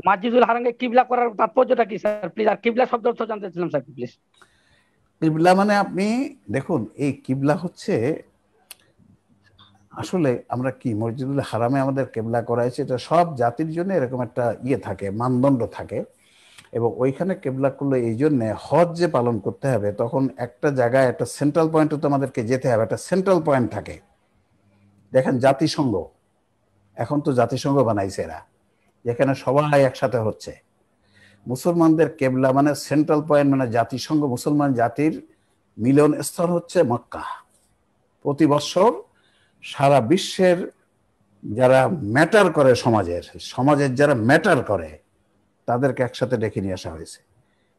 মসজিদুল হারামকে কিবলা করার তাৎপর্যটা কি স্যার, প্লিজ? আর কিবলা শব্দ অর্থ জানতে চাইছিলাম স্যার, প্লিজ। কিবলা মানে আপনি দেখুন, এই কিবলা হচ্ছে আসলে আমরা কি মসজিদুল হারামে আমাদের কিবলা করা হয়েছে, এটা সব জাতির জন্য এরকম একটা থাকে, মানদণ্ড থাকে। এবং ওইখানে কিবলা করলে এই জন্যে হজ যে পালন করতে হবে, তখন একটা জায়গায় একটা সেন্ট্রাল পয়েন্টে তো আমাদেরকে যেতে হবে, একটা সেন্ট্রাল পয়েন্ট থাকে। দেখেন জাতিসংঘ, এখন তো জাতিসংঘ বানাইছে এরা, যেখানে সবাই একসাথে হচ্ছে। মুসলমানদের কিবলা মানে সেন্ট্রাল পয়েন্ট, মানে জাতিসংঘ, মুসলমান জাতির মিলন স্থল হচ্ছে মক্কা। প্রতি বছর সারা বিশ্বের যারা ম্যাটার করে, সমাজের যারা ম্যাটার করে, তাদেরকে একসাথে ডেকে নিয়ে আসা হয়েছে।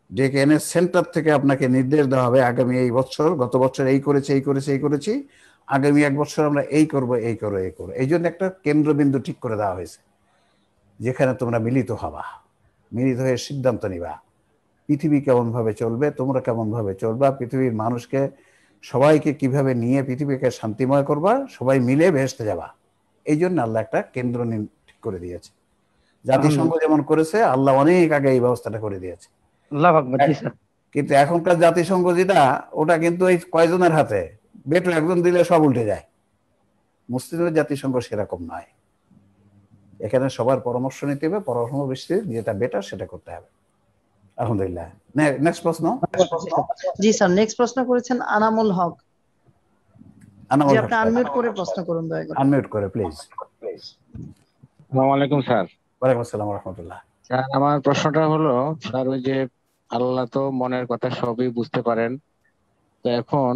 ডেকে এনে সেন্টার থেকে আপনাকে নির্দেশ দেওয়া হবে, আগামী এই বছর, গত বছর এই করেছি, আগামী এক বছর আমরা এই করব। এই জন্য একটা কেন্দ্রবিন্দু ঠিক করে দেওয়া হয়েছে, যেখানে তোমরা মিলিত হয়ে সিদ্ধান্ত নিবা পৃথিবী কেমন ভাবে চলবে, তোমরা কেমন ভাবে চলবা, পৃথিবীর মানুষকে সবাইকে কিভাবে নিয়ে পৃথিবীকে শান্তিময় করবা, সবাই মিলে বেহেশতে যাবা। এই জন্য আল্লাহ একটা কেন্দ্র ঠিক করে দিয়েছে। জাতিসংঘ যেমন করেছে, আল্লাহ অনেক আগে এই ব্যবস্থাটা করে দিয়েছে। আল্লাহু আকবার। জি স্যার। কিন্তু এখনকার জাতিসংঘ যেটা, ওটা কিন্তু এই কয়জনের হাতে, বেটো একজন দিলে সব উল্টে যায়। মুসলিমের জাতিসংঘ সেরকম নয়, এখানে সবার পরামর্শ নিতে হবে, পরামর্শ ভিত্তিতে যেটা বেটার সেটা করতে হবে। আলহামদুলিল্লাহ। নেক্সট প্রশ্ন। জি স্যার, নেক্সট প্রশ্ন করেছেন আনামুল হক। জি, আপনি আনমিউট করে প্রশ্ন করুন দয়া করে। আনমিউট করে প্লিজ। আসসালামু আলাইকুম স্যার। ওয়ালাইকুম আসসালাম ওয়া রাহমাতুল্লাহ। স্যার, আমার প্রশ্নটা হলো, স্যার ওই যে আল্লাহ তো মনের কথা সবই বুঝতে পারেন, তো এখন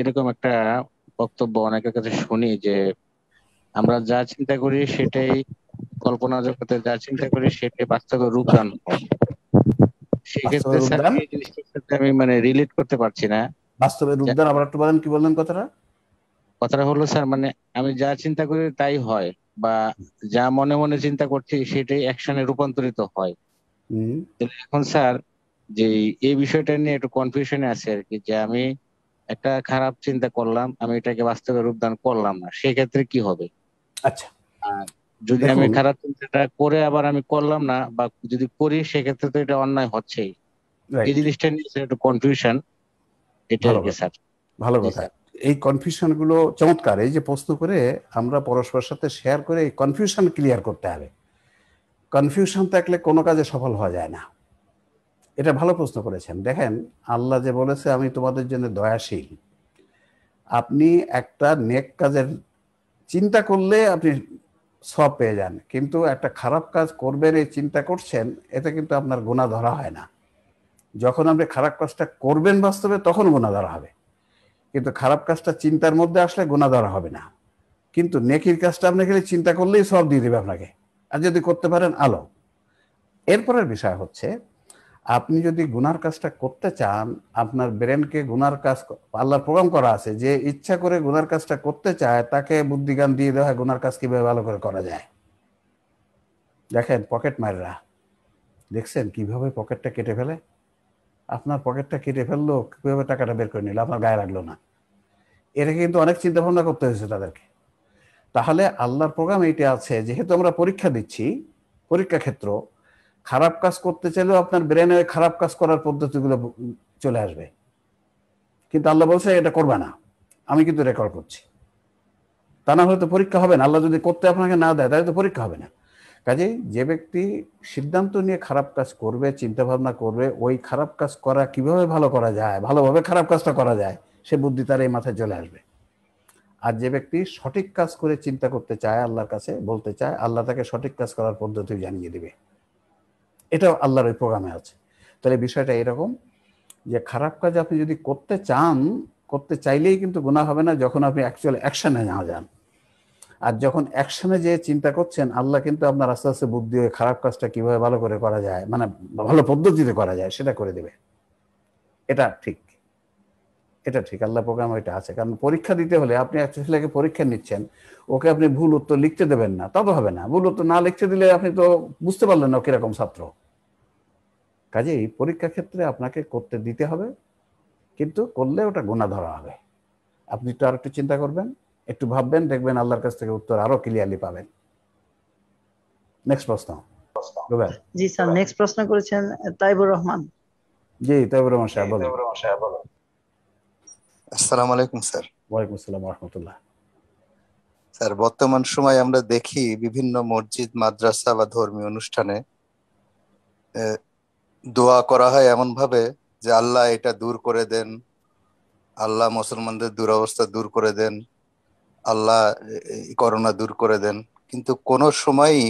এরকম একটা বক্তব্য অনেকের কাছে শুনি যে আমরা যা চিন্তা করি সেটাই, কল্পনা জগতে যা চিন্তা করি সেটাই বাস্তবে রূপদান হয়। সেক্ষেত্রে স্যার এই জিনিসটার সাথে আমি মানে রিলেট করতে পারছি না। বাস্তবে রূপদান আবার একটু বলেন, কি বললেন কথাটা? কথাটা হলো স্যার, মানে আমি যা চিন্তা করি তাই হয়, বা যা মনে মনে চিন্তা করছি সেটাই অ্যাকশনে রূপান্তরিত হয়। এখন স্যার যে এই বিষয়টা নিয়ে একটু কনফিউশনে আছে আর কি, যে আমি একটা খারাপ চিন্তা করলাম, আমি এটাকে বাস্তবে রূপদান করলাম না, সেক্ষেত্রে কি হবে? আচ্ছা, যদি আমি খারাপ চিন্তাটা করে আবার আমি করলাম না, বা যদি করি সেক্ষেত্রে তো এটা অন্যায় হচ্ছেই। এই জিনিসটা নিয়ে একটু কনফিউশন, এটা আর কি স্যার। ভালো কথা। এই কনফিউশন গুলো চমৎকার। এই যে প্রশ্ন করে আমরা পরস্পরের সাথে শেয়ার করে এই কনফিউশন ক্লিয়ার করতে হবে। কনফিউশন থাকলে কোনো কাজে সফল হওয়া যায় না। এটা ভালো প্রশ্ন করেছেন। দেখেন, আল্লাহ যে বলেছে আমি তোমাদের জন্য দয়াশীল, আপনি একটা নেক কাজের চিন্তা করলে আপনি সব পেয়ে যান, কিন্তু একটা খারাপ কাজ করবেন এই চিন্তা করছেন, এতে কিন্তু আপনার গুনাহ ধরা হয় না। যখন আপনি খারাপ কাজটা করবেন বাস্তবে, তখন গুনাহ ধরা হবে, কিন্তু খারাপ কাজটা চিন্তার মধ্যে আসলে গুনাহ ধরা হবে না। কিন্তু নেকির কাজটা আপনি খালি চিন্তা করলেই সব দিয়ে দেবে আপনাকে, আর যদি করতে পারেন আলো। এরপরের বিষয় হচ্ছে, আপনি যদি গুনার কাজটা করতে চান, আপনার ব্রেনকে গুনার কাজ, আল্লাহর প্রোগ্রাম করা আছে যে ইচ্ছা করে গুনার কাজটা করতে চায় তাকে বুদ্ধিজ্ঞান দিয়ে দেওয়া হয় গুনার কাজ কিভাবে ভালো করে করা যায়। দেখেন পকেট মাররা, দেখছেন কিভাবে পকেটটা কেটে ফেলে? আপনার পকেটটা কেটে ফেললো, কিভাবে টাকাটা বের করে নিল, আপনার গায়ে লাগলো না। এটা কিন্তু অনেক চিন্তা ভাবনা করতে হয়েছে তাদেরকে। তাহলে আল্লাহর প্রোগ্রাম এইটা আছে, যেহেতু আমরা পরীক্ষা দিচ্ছি, পরীক্ষা ক্ষেত্র, খারাপ কাজ করতে চাইলেও আপনার ব্রেনে খারাপ কাজ করার পদ্ধতিগুলো চলে আসবে, কিন্তু আল্লাহ বলছে এটা করবে না, আমি কিন্তু রেকর্ড করছি। তা না হলে তো পরীক্ষা হবে না। আল্লাহ যদি করতে আপনাকে না দেয় তাহলে তো পরীক্ষা হবে না। কাজেই যে ব্যক্তি সিদ্ধান্ত নিয়ে খারাপ কাজ করবে, চিন্তা ভাবনা করবে, ওই খারাপ কাজ করা কিভাবে ভালো করা যায়, ভালোভাবে খারাপ কাজটা করা যায়, সে বুদ্ধি তার এই মাথায় চলে আসবে। আর যে ব্যক্তি সঠিক কাজ করে চিন্তা করতে চায়, আল্লাহর কাছে বলতে চায়, আল্লাহ তাকে সঠিক কাজ করার পদ্ধতি জানিয়ে দিবে। এটাও আল্লাহর ওই প্রোগ্রামে আছে। তাহলে বিষয়টা এরকম যে খারাপ কাজ আপনি যদি করতে চান, করতে চাইলেই কিন্তু গুনাহ হবে না যখন আপনি অ্যাকচুয়ালি অ্যাকশনে না যান। আর যখন অ্যাকশনে যে চিন্তা করছেন, আল্লাহ কিন্তু আপনার আস্তে আস্তে বুদ্ধি হয়ে খারাপ কাজটা কিভাবে ভালো করে করা যায়, মানে ভালো পদ্ধতিতে করা যায়, সেটা করে দেবে। এটা ঠিক, এটা ঠিক, আল্লাহ প্রোগ্রাম ওইটা আছে। কারণ পরীক্ষা দিতে হলে আপনি একটা ছেলেকে পরীক্ষা নিচ্ছেন, ওকে আপনি ভুল উত্তর লিখতে দেবেন না, তা তো হবে না। ভুল উত্তর না লিখতে দিলে আপনি তো বুঝতে পারলেন না কিরকম ছাত্র। কাজেই পরীক্ষা ক্ষেত্রে আপনাকে করতে দিতে হবে, কিন্তু করলে ওটা গুনাহ ধরা হবে। আপনি তো আর একটু চিন্তা করবেন, একটু ভাববেন, দেখবেন আল্লাহর কাছ থেকে উত্তর আরো ক্লিয়ারলি পাবেন। নেক্সট প্রশ্ন। জি স্যার, নেক্সট প্রশ্ন করেছেন তাইবুর রহমান। জি, তাইবুর রহমান সাহেব বলুন। আসসালামু আলাইকুম স্যার। ওয়ালাইকুম আসসালাম ওয়া রাহমাতুল্লাহ। স্যার, বর্তমান সময়ে আমরা দেখি বিভিন্ন মসজিদ, মাদ্রাসা বা ধর্মীয় অনুষ্ঠানে দোয়া করা হয় এমন ভাবে যে আল্লাহ এটা দূর করে দেন, আল্লাহ মুসলমানদের দুরবস্থা দূর করে দেন, আল্লাহ করোনা দূর করে দেন। কিন্তু কোনো সময়ই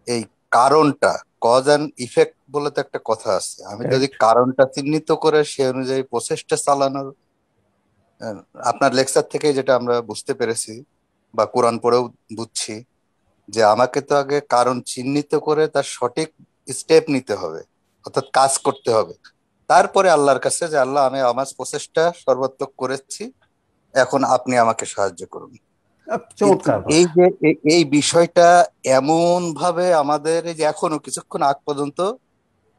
এই কারণটা, কজ অ্যান্ড ইফেক্ট বলে তো একটা কথা আছে, আমি যদি কারণটা চিহ্নিত করে সে অনুযায়ী প্রসেসটা চালানোর, আপনার লেকচার থেকে যেটা আমরা বুঝতে পেরেছি বা কোরআন পড়েও বুঝছি যে আমাকে তো আগে কারণ চিহ্নিত করে তার সঠিক স্টেপ নিতে হবে, অর্থাৎ কাজ করতে হবে। তারপরে আল্লাহর কাছে যে আল্লাহ আমি আমার প্রচেষ্টা সর্বাত্মক করেছি, এখন আপনি আমাকে সাহায্য করুন। এই যে এই বিষয়টা এমন ভাবে আমাদের এই যে এখনো কিছুক্ষণ আগ পর্যন্ত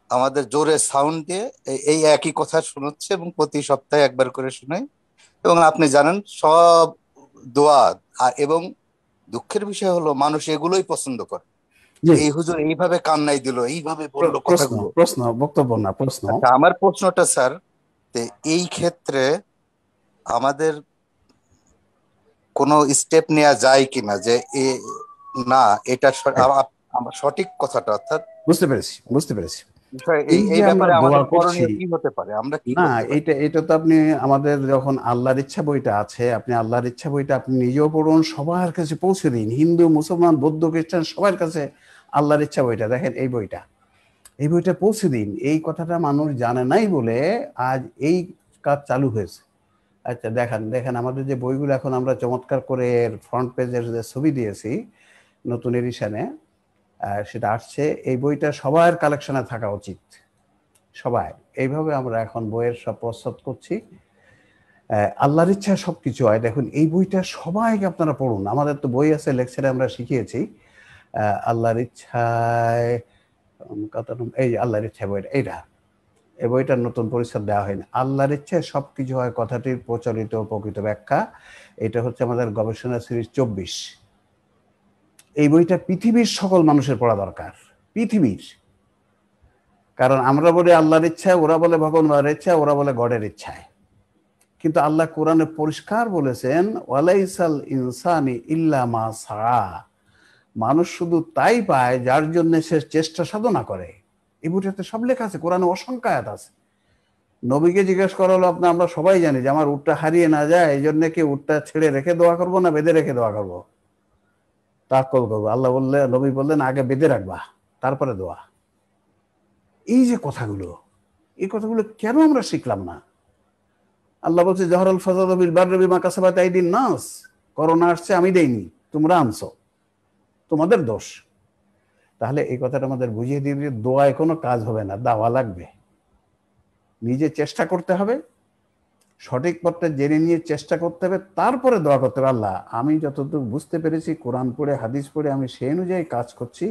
আমাদের জোরে সাউন্ড দিয়ে এই একই কথা শোনাচ্ছে এবং প্রতি সপ্তাহে একবার করে শোনাই, এবং আপনি জানেন সব দোয়া। আর এবং দুঃখের বিষয় হলো মানুষ এগুলোই পছন্দ করে। এই হুজুর এইভাবে কান্নাই দিল, এইভাবে বললো কথাগুলো। প্রশ্ন, বক্তব্য না, প্রশ্ন। আচ্ছা, আমার প্রশ্নটা স্যার, এই ক্ষেত্রে আমাদের কোনো স্টেপ নেওয়া যায় কিনা যে না এটা আমার সঠিক কথাটা, অর্থাৎ বুঝতে পেরেছি। এই ব্যাপারে আমাদের করণীয় কি হতে পারে, আমরা কি না, করতে পারি? এটা তো আপনি আমাদের যখন আল্লাহর ইচ্ছা বইটা আছে, আপনি আল্লাহর ইচ্ছা বইটা আপনি নিজেও পড়ুন, সবার কাছে পৌঁছে দিন, হিন্দু, মুসলমান, বৌদ্ধ, খ্রিস্টান সবার কাছে আল্লাহর ইচ্ছা বইটা দেখেন, এই বইটা পৌঁছে দিন। এই কথাটা মানুষ জানে নাই বলে আজ এই কাজ চালু হয়েছে। আচ্ছা, দেখেন আমাদের যে বইগুলো এখন আমরা চমৎকার করে ফ্রন্ট পেজের যে ছবি দিয়েছি নতুন এডিশনে, সেটা আসছে। এই বইটা সবার কালেকশনে থাকা উচিত, সবাই। এইভাবে আমরা এখন বইয়ের সব প্রস্তুত করছি। আল্লাহর ইচ্ছা সবকিছু হয়। দেখুন, এই বইটা সবাইকে আপনারা পড়ুন। আমাদের তো বই আছে, লেকচারে আমরা শিখিয়েছি আল্লাহর ইচ্ছায় এই আল্লাহর ইচ্ছা বইটা, এই বইটার নতুন পরিচ্ছদ দেওয়া হয়নি। আল্লাহর ইচ্ছায় সবকিছু হয় কথাটির প্রচলিত প্রকৃত ব্যাখ্যা। এটা হচ্ছে আমাদের গবেষণা সিরিজ 24। এই বইটা পৃথিবীর সকল মানুষের পড়া দরকার, পৃথিবীর। কারণ আমরা বলি আল্লাহর ইচ্ছায়, ওরা বলে ভগবানের ইচ্ছায়, ওরা বলে গডের ইচ্ছায়। কিন্তু আল্লাহ কোরআনে পরিষ্কার বলেছেন, ওয়ালাইসাল ইনসানি ইল্লা মা সা, মানুষ শুধু তাই পায় যার জন্য সে চেষ্টা সাধনা করে। এই বইটাতে সব লেখা আছে, কোরআনে অসংখ্য আয়াত আছে। নবীকে জিজ্ঞেস করা হলো, আমরা সবাই জানি যে আমার উটটা হারিয়ে না যায়, এই জন্য কি উটটা ছেড়ে রেখে দোয়া করবো না বেঁধে রেখে দোয়া করবো? তাওয়াক্কুল করবো। নবী বললেন আগে বেঁধে রাখবা, তারপরে দোয়া। এই যে কথাগুলো, এই কথাগুলো কেন আমরা শিখলাম না? আল্লাহ বলছে জহরুল ফাসাদ বিল বাররি বিমা কাসাবাত আইদিন নাস, করোনা আসছে আমি দেইনি, তোমরা আনছো, তোমাদের দোষ। তাহলে এই কথাটা আমাদের বুঝিয়ে দিয়ে যে দোয়ায় কোনো কাজ হবে না, দাওয়া লাগবে। নিজে চেষ্টা করতে হবে, সঠিক পথটা জেনে নিয়ে চেষ্টা করতে হবে, তারপরে দোয়া করতে হবে। আল্লাহ, আমি যতটুকু বুঝতে পেরেছি, কোরআন পড়ে হাদিস পড়ে আমি সেই অনুযায়ী কাজ করছি,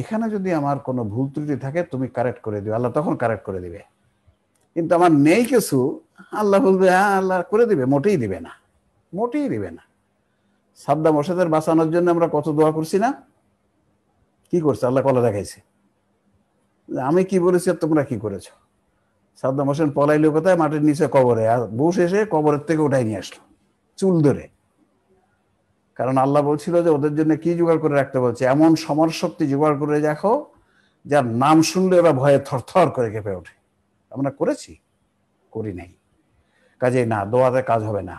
এখানে যদি আমার কোনো ভুল ত্রুটি থাকে তুমি কারেক্ট করে দিবে। আল্লাহ তখন কারেক্ট করে দিবে। কিন্তু আমার নেই কিছু, আল্লাহ বলবে হ্যাঁ আল্লাহ করে দিবে, মোটেই দিবে না, মোটেই দিবে না। সাদ্দাম হোসেনের বাঁচানোর জন্য আমরা কত দোয়া করছি না? কি করছে? আল্লাহ কলা দেখাইছে, আমি কি বলেছি আর তোমরা কি করেছো। সাদ্দাম হোসেন পলাইলো কোথায়? মাটির নিচে কবরে। আর বুশ এসে কবরের থেকে উঠাই নিয়ে আসলো চুল ধরে। কারণ আল্লাহ বলছিল যে ওদের জন্য কি জোগাড় করে রাখতে বলছে, এমন সমর শক্তি জোগাড় করে রাখো যার নাম শুনলে ওরা ভয়ে থরথর করে কেঁপে ওঠে। আমরা করেছি? করি নাই। কাজে না, দোয়াতে কাজ হবে না।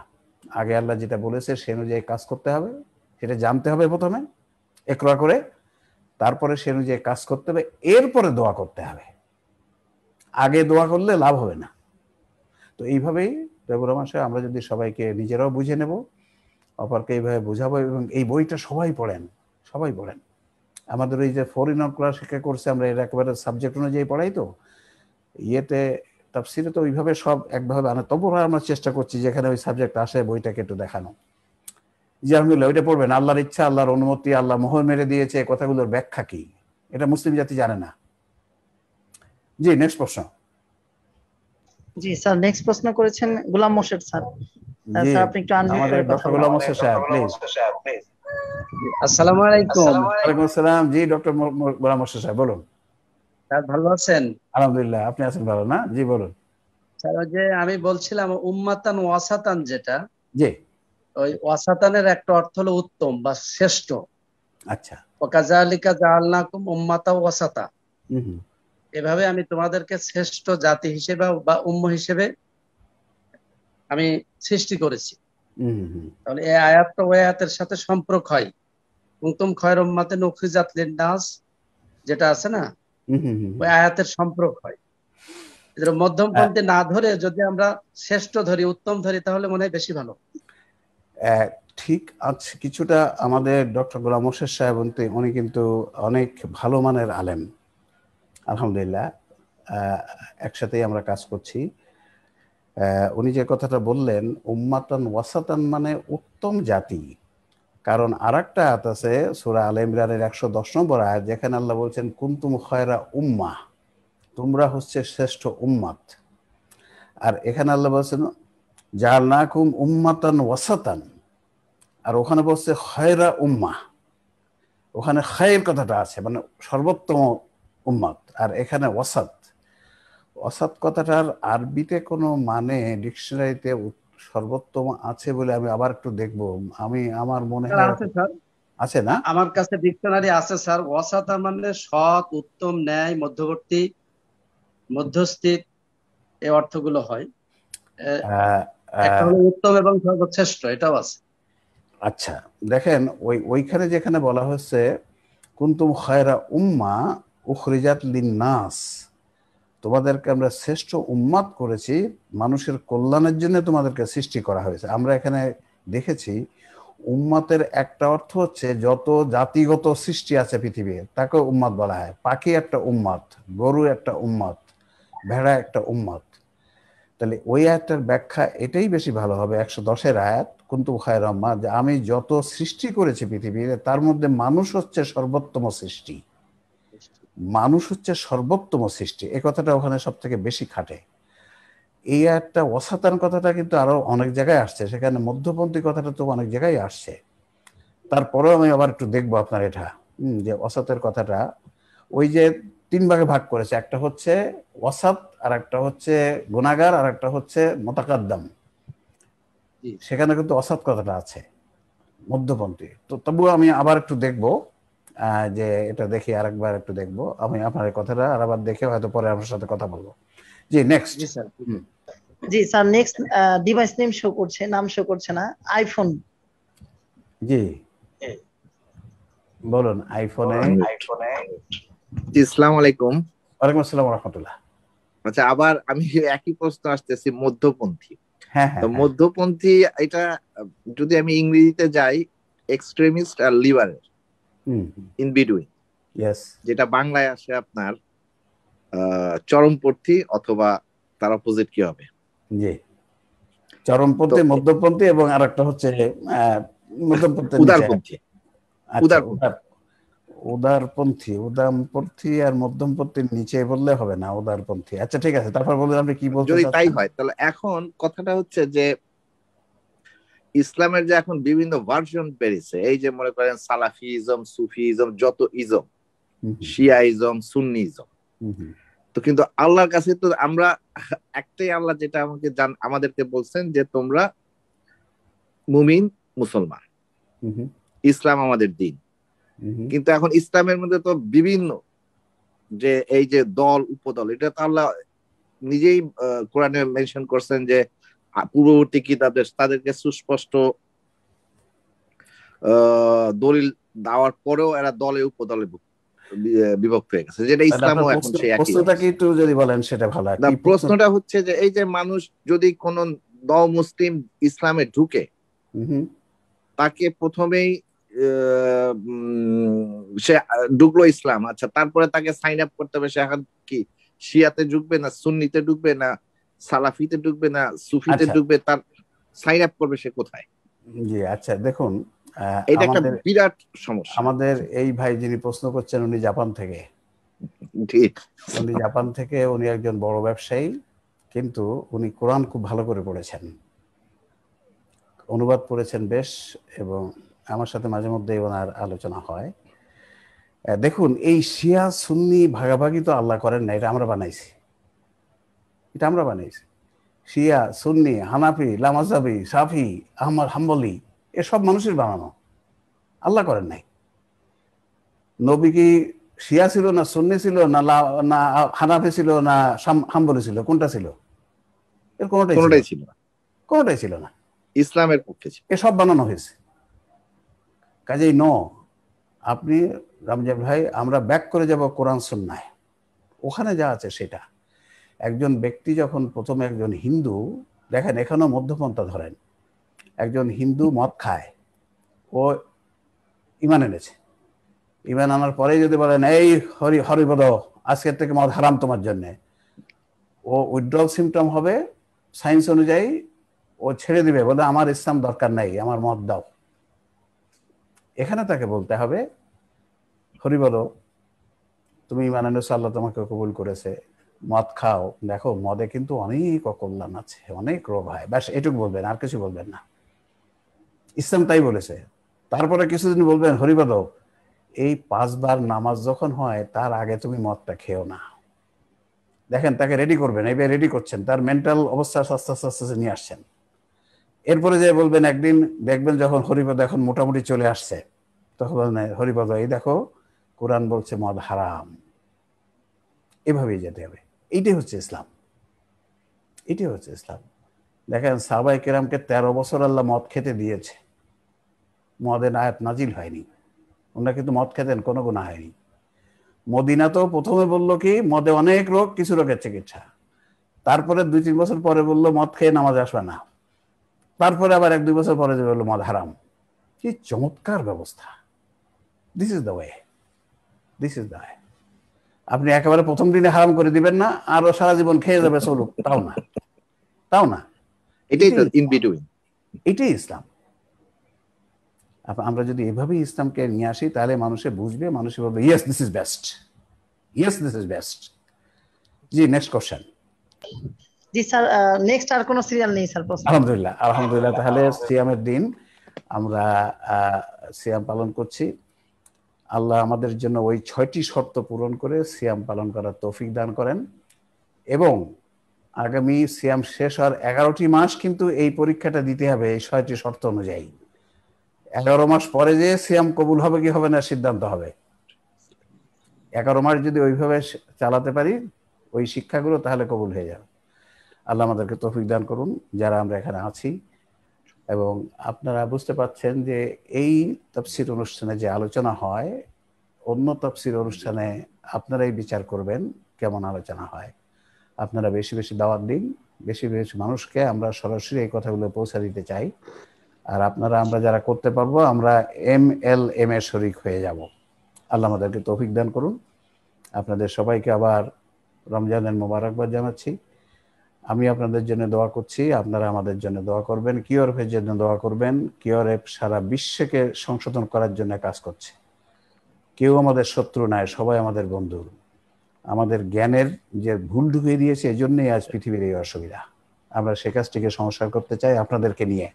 আগে আল্লাহ যেটা বলেছে সে অনুযায়ী কাজ করতে হবে, সেটা জানতে হবে প্রথমে একরা করে, তারপরে সে অনুযায়ী কাজ করতে হবে, এরপরে দোয়া করতে হবে। আগে দোয়া করলে লাভ হবে না। তো এইভাবেই রবির মাসে আমরা যদি সবাইকে নিজেরাও বুঝে নেব, অপরকে এইভাবে বুঝাবো, এবং এই বইটা সবাই পড়েন, সবাই পড়েন। আমাদের এই যে ফরিনর ক্লাস শিক্ষা করছে, আমরা এর একেবারে সাবজেক্ট অনুযায়ী পড়াই, তো ইয়েতে তাফসিরে তো ওইভাবে সব একভাবে আনে, তবুও আমরা চেষ্টা করছি যেখানে ওই সাবজেক্ট আসে বইটাকে একটু দেখানো। জি আলহামদুলিল্লাহ, ওইটা পড়বেন। আল্লাহর ইচ্ছা, আল্লাহর অনুমতি, আল্লাহ মোহর মেরে দিয়েছে, কথাগুলোর ব্যাখ্যা কি, এটা মুসলিম জাতি জানে না। জি, নেক্সট প্রশ্ন। জি স্যার, নেক্সট প্রশ্ন করেছেন গোলাম মোর্শেদ স্যার। স্যার আপনি একটু আনমিউট করে কথা বলুন। গোলাম মোর্শেদ সাহেব প্লিজ। আসসালামু আলাইকুম। ওয়ালাইকুম আসসালাম। জি ডক্টর গোলাম মোর্শেদ সাহেব বলুন। স্যার ভালো আছেন? আলহামদুলিল্লাহ, আপনি আছেন ভালো না? জি বলুন। স্যার ওই যে আমি বলছিলাম উম্মাতান ওয়াসাতান, যেটা জি, ওই ওয়াসাতানের একটা অর্থ হলো উত্তম বা শ্রেষ্ঠ। আচ্ছা। ওয়াকাযালিকা জাআলনাকুম উম্মাতাও ওয়াসাতা, এভাবে আমি তোমাদেরকে শ্রেষ্ঠ জাতি হিসেবে বা উম্ম হিসেবে আমি সৃষ্টি করেছি। তাহলে এই আয়াতটা ওই আয়াতের সাথে সম্পর্ক হয়। কুনতুম খায়রা উম্মাতিন উখরিজাত লিন-নাস যেটা আছে না, ওই আয়াতের সম্পর্ক হয়। এদের মধ্যমপন্থী না ধরে যদি আমরা শ্রেষ্ঠ ধরি, উত্তম ধরি, তাহলে মনে হয় বেশি ভালো। ঠিক আছে, কিছুটা আমাদের ডক্টর গোলাম মোর্শেদ সাহেব উনি কিন্তু অনেক ভালো মানের আলেম, আলহামদুলিল্লাহ। একসাথেই আমরা কাজ করছি। উনি যে কথাটা বললেন উম্মাতান ওয়াসাতান মানে উত্তম জাতি, কারণ আরেকটা আয়াত আছে সূরা আলে ইমরানের 110 নম্বর আয়াত, যেখানে আল্লাহ বলছেন কুনতুম খায়রা উম্মাহ, তোমরা হচ্ছে শ্রেষ্ঠ উম্মাত। আর এখানে আল্লাহ বলছেন জাআলনাকুম উম্মাতান ওয়াসাতান, আর ওখানে বলছে খায়রা উম্মাহ। ওখানে খায়ের কথাটা আছে, মানে সর্বোত্তম উম্মত, আর এখানে ওয়াসাত। ওয়াসাত কথাটার আরবিতে কোনো মানে ডিকশনারিতে সর্বোত্তম আছে বলে আমি আবার একটু দেখবো। আমি আমার মনে হয় আছে স্যার, আছে না? আমার কাছে ডিকশনারি আছে স্যার। ওয়াসাতা মানে সৎ, উত্তম, ন্যায়, মধ্যবর্তী, মধ্যস্থিত, এই অর্থগুলো হয়। একটা হলো উত্তম এবং সর্বশ্রেষ্ঠ, এটাও আছে। আচ্ছা দেখেন, ওইখানে যেখানে বলা হচ্ছে কুনতুম খায়রা উম্মা উখরিজাত লিন্নাস, তোমাদেরকে আমরা শ্রেষ্ঠ উম্মাত করেছি, মানুষের কল্যাণের জন্য তোমাদেরকে সৃষ্টি করা হয়েছে। আমরা এখানে দেখেছি উম্মাতের একটা অর্থ হচ্ছে যত জাতিগত সৃষ্টি আছে পৃথিবীর তাকে উম্মাত বলা হয়। পাখি একটা উম্মাত, গরু একটা উম্মাত, ভেড়া একটা উম্মাত। তাহলে ওই আয়াতটার ব্যাখ্যা এটাই বেশি ভালো হবে, 110-এর আয়াত, কুনতুম খায়রা উম্মাহ, যে আমি যত সৃষ্টি করেছি পৃথিবীতে তার মধ্যে মানুষ হচ্ছে সর্বোত্তম সৃষ্টি। মানুষ হচ্ছে সর্বোত্তম সৃষ্টি, এই কথাটা ওখানে সব থেকে বেশি খাটে। এই একটা ওয়াসাতান কথাটা কিন্তু আরো অনেক জায়গায় আসছে, সেখানে মধ্যপন্থী কথাটা তো অনেক জায়গায় আসছে। তারপরেও আমি আবার একটু দেখবো আপনার এটা, যে ওয়াসাতের কথাটা ওই যে 3 ভাগে ভাগ করেছে, একটা হচ্ছে ওয়াসাত, আর একটা হচ্ছে গুনাহগার, আর একটা হচ্ছে মুতাকাদ্দাম। সেখানে কিন্তু ওয়াসাত কথাটা আছে, মধ্যপন্থী। তো তবুও আমি আবার একটু দেখবো, যে এটা দেখি আরেকবার একটু দেখবো আমি আপনার এই কথাটা, আর আবার দেখে হয়তো পরে আপনার সাথে কথা বলবো। জি নেক্সট। জি sir, next device name show করছে, নাম শো করছে না, আইফোন। জি বলুন। আইফোনে জি আসসালামু আলাইকুম। ওয়ালাইকুম আসসালাম ওয়া রাহমাতুল্লাহ। আচ্ছা, আবার আমি একই প্রশ্ন আসতেছি, মধ্যপন্থী। হ্যাঁ তো মধ্যপন্থী এটা যদি আমি ইংরেজিতে যাই, এক্সট্রিমিস্ট আর লিবারেল, ইন বিটুইন, যেটা বাংলায় আসে আপনার চরমপন্থী, অথবা তার অপোজিট কি হবে? জি, চরমপন্থী, মধ্যপন্থী, এবং আরেকটা হচ্ছে মধ্যপন্থী, উদারপন্থী। উদারপন্থী, উদারপন্থী আর মধ্যমপন্থীর নিচে বললে হবে না, উদারপন্থী। আচ্ছা ঠিক আছে, তারপর বলুন আপনি কি বলতে যদি চাচ্ছেন। তাই হয় তাহলে এখন কথাটা হচ্ছে যে ইসলামের যে এখন বিভিন্ন ভার্সন বেরিয়েছে, এই যে মনে করেন সালাফিজম, সুফিজম, যত ইজম, শিয়াইজম, সুন্নিজম, তো কিন্তু আল্লাহর কাছে তো আমরা একটাই আল্লাহ, যেটা আমাদেরকে বলছেন যে তোমরা মুমিন, মুসলমান, ইসলাম আমাদের দিন। কিন্তু এখন ইসলামের মধ্যে তো বিভিন্ন যে এই যে দল, উপদল, এটা তো আল্লাহ নিজেই কোরআনে মেনশন করছেন যে পূর্ববর্তী কিতাবে তাদেরকে সুস্পষ্ট দলিল দেওয়ার পরেও এরা দলে উপদলে বিভক্ত হয়ে গেছে, যেটা ইসলামও এখন সেই একই। প্রশ্নটা কি একটু যদি বলেন সেটা ভালো হয়। প্রশ্নটা হচ্ছে যে এই যে মানুষ যদি কোন মুসলিম ইসলামে ঢুকে, তাকে প্রথমেই সে ঢুকলো ইসলাম, আচ্ছা তারপরে তাকে সাইন আপ করতে হবে, সে এখন কি শিয়াতে ঢুকবে, না সুন্নিতে ঢুকবে, না সালাফিতে ঢুকবে, না সুফিতে ঢুকবে, তার সাইন আপ করবে সে কোথায়? জি আচ্ছা দেখুন, এটা একটা বিরাট সমস্যা। আমাদের এই ভাই যিনি প্রশ্ন করছেন উনি জাপান থেকে, ঠিক, উনি জাপান থেকে, উনি একজন বড় ব্যবসায়ী, কিন্তু উনি কোরআন খুব ভালো করে পড়েছেন, অনুবাদ পড়েছেন বেশ, এবং আমার সাথে মাঝে মধ্যে ওনার আলোচনা হয়। দেখুন, এই শিয়া সুন্নি ভাগাভাগি তো আল্লাহ করেন না, এটা আমরা বানাইছি, এটা আমরা বানাইছি। শিয়া, সুন্নি, হানাফি, লামাজাবি, সাফি, আহমদ, হাম্বলি, এসব মানুষের বানানো, আল্লাহ করেন নাই। নবী কি শিয়া ছিল, না সুন্নি ছিল, না হানাফি ছিল, না হাম্বলি ছিল? কোনটা ছিল? এর কোনটাই ছিল না, কোনটাই ছিল না, ইসলামের পক্ষে ছিল। এসব বানানো হয়েছে। কাজেই আপনি রামজান ভাই, আমরা ব্যাক করে যাব কোরআন সুন্নায়, ওখানে যা আছে সেটা। একজন ব্যক্তি যখন প্রথমে, একজন হিন্দু, দেখেন এখানেও মধ্যপন্থা ধরেন, একজন হিন্দু মদ খায়, ও ইমান এনেছে, ইমান আনার পরে যদি বলেন এই হরিপদ আজকের থেকে মদ হারাম তোমার জন্য, ও উইথড্রল সিমটম হবে, সায়েন্স অনুযায়ী ও ছেড়ে দিবে, বলে আমার ইসলাম দরকার নাই, আমার মদ দাও। এখানে তাকে বলতে হবে হরিবল, তুমি ইমান এনেছো, আল্লাহ তোমাকে কবুল করেছে, মদ খাও, দেখো মদে কিন্তু অনেক অকল্যাণ আছে, অনেক রোগ হয়, ব্যাস এটুকু বলবেন, আর কিছু বলবেন না, ইসলাম তাই বলেছে। তারপরে কিছুদিন বলবেন হরিবল এই 5 বার নামাজ যখন হয় তার আগে তুমি মদটা খেও না। দেখেন তাকে রেডি করবেন, এইভাবে রেডি করছেন, তার মেন্টাল অবস্থা আস্তে আস্তে আস্তে নিয়ে আসছেন। এরপরে যে বলবেন একদিন দেখবেন যখন হরিপদ এখন মোটামুটি চলে আসছে, তখন বলবেন হরিপদ এই দেখো কোরআন বলছে মদ হারাম, এভাবেই যেতে হবে। এইটাই হচ্ছে ইসলাম, এটাই হচ্ছে ইসলাম। দেখেন সাহাবায়ে কেরামকে 13 বছর আল্লাহ মদ খেতে দিয়েছে, মদের আয়াত নাজিল হয়নি, ওনারা কিন্তু মদ খেতেন, কোনো গুনাহ হয়নি। মদিনা তো প্রথমে বললো কি মদে অনেক রোগ, কিছু রোগের চিকিৎসা, তারপরে 2-3 বছর পরে বললো মদ খেয়ে নামাজে আসবে না, তারপরে আবার 1-2 বছর পরে যে বললো মদ হারাম। কি চমৎকার ব্যবস্থা! This is the way, this is the way. আপনি একেবারে প্রথম দিনে হারাম করে দিবেন না, আরো সারা জীবন খেয়ে যাবে চলুক, তাও না, তাও না। এটাই তো ইন বিটুইন, এটাই ইসলাম। আমরা যদি এভাবেই ইসলামকে নিয়ে আসি তাহলে মানুষে বুঝবে, মানুষে বলবে yes this is best, yes this is best. জি নেক্সট কোশ্চেন। জি স্যার, নেক্সট আর কোনো সিরিয়াল নেই স্যার প্রশ্ন। আলহামদুলিল্লাহ, আলহামদুলিল্লাহ। তাহলে সিয়ামের দিন আমরা সিয়াম পালন করছি। আল্লাহ আমাদের জন্য ওই 6টি শর্ত পূরণ করে সিয়াম পালন করার তৌফিক দান করেন, এবং আগামী সিয়াম শেষ হওয়ার 11টি মাস কিন্তু এই পরীক্ষাটা দিতে হবে এই 6টি শর্ত অনুযায়ী। 11 মাস পরে যে সিয়াম কবুল হবে কি হবে না সিদ্ধান্ত হবে। 11 মাস যদি ওইভাবে চালাতে পারি ওই শিক্ষাগুলো, তাহলে কবুল হয়ে যাবে। আল্লাহ আমাদেরকে তৌফিক দান করুন যারা আমরা এখানে আছি। এবং আপনারা বুঝতে পাচ্ছেন যে এই তাফসীর অনুষ্ঠানে যে আলোচনা হয়, অন্য তাফসীর অনুষ্ঠানে আপনারাই বিচার করবেন কেমন আলোচনা হয়। আপনারা বেশি বেশি দাওয়াত দিন, বেশি বেশি মানুষকে আমরা সরাসরি এই কথাগুলো পৌঁছে দিতে চাই। আর আপনারা আমরা যারা করতে পারবো আমরা MLM এর শরীক হয়ে যাব। আল্লাহ আমাদেরকে তৌফিক দান করুন। আপনাদের সবাইকে আবার রমজানের মোবারকবাদ জানাচ্ছি। আমি আপনাদের জন্য দোয়া করছি, আপনারা আমাদের জন্য দোয়া করবেন। কিওর এর জন্য দোয়া করবেন। কিওর অ্যাপ সারা বিশ্বকে সংশোধন করার জন্য কাজ করছে। কেউ আমাদের শত্রু নয়, সবাই আমাদের বন্ধু। আমাদের জ্ঞানের যে ভুল ঢুকিয়ে দিয়েছে, এই জন্যই আজ পৃথিবীর এই অসুবিধা। আমরা সে কাজটিকে সংস্কার করতে চাই আপনাদেরকে নিয়ে।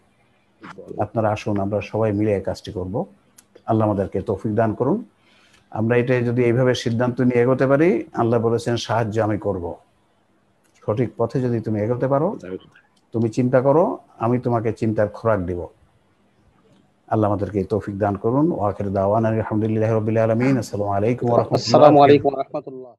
আপনারা আসুন, আমরা সবাই মিলে এই কাজটি করব। আল্লাহ আমাদেরকে তৌফিক দান করুন। আমরা এটা যদি এইভাবে সিদ্ধান্ত নিয়ে এগোতে পারি, আল্লাহ বলেছেন সাহায্য আমি করব। সঠিক পথে যদি তুমি এগোতে পারো, তুমি চিন্তা করো, আমি তোমাকে চিন্তার খোরাক দিব। আল্লাহ আমাদেরকে তৌফিক দান করুন। ওয়া আখিরু দাওয়ানা আলহামদুলিল্লাহি রাব্বিল আলামিন। আসসালামু আলাইকুম ওয়া রাহমাতুল্লাহ।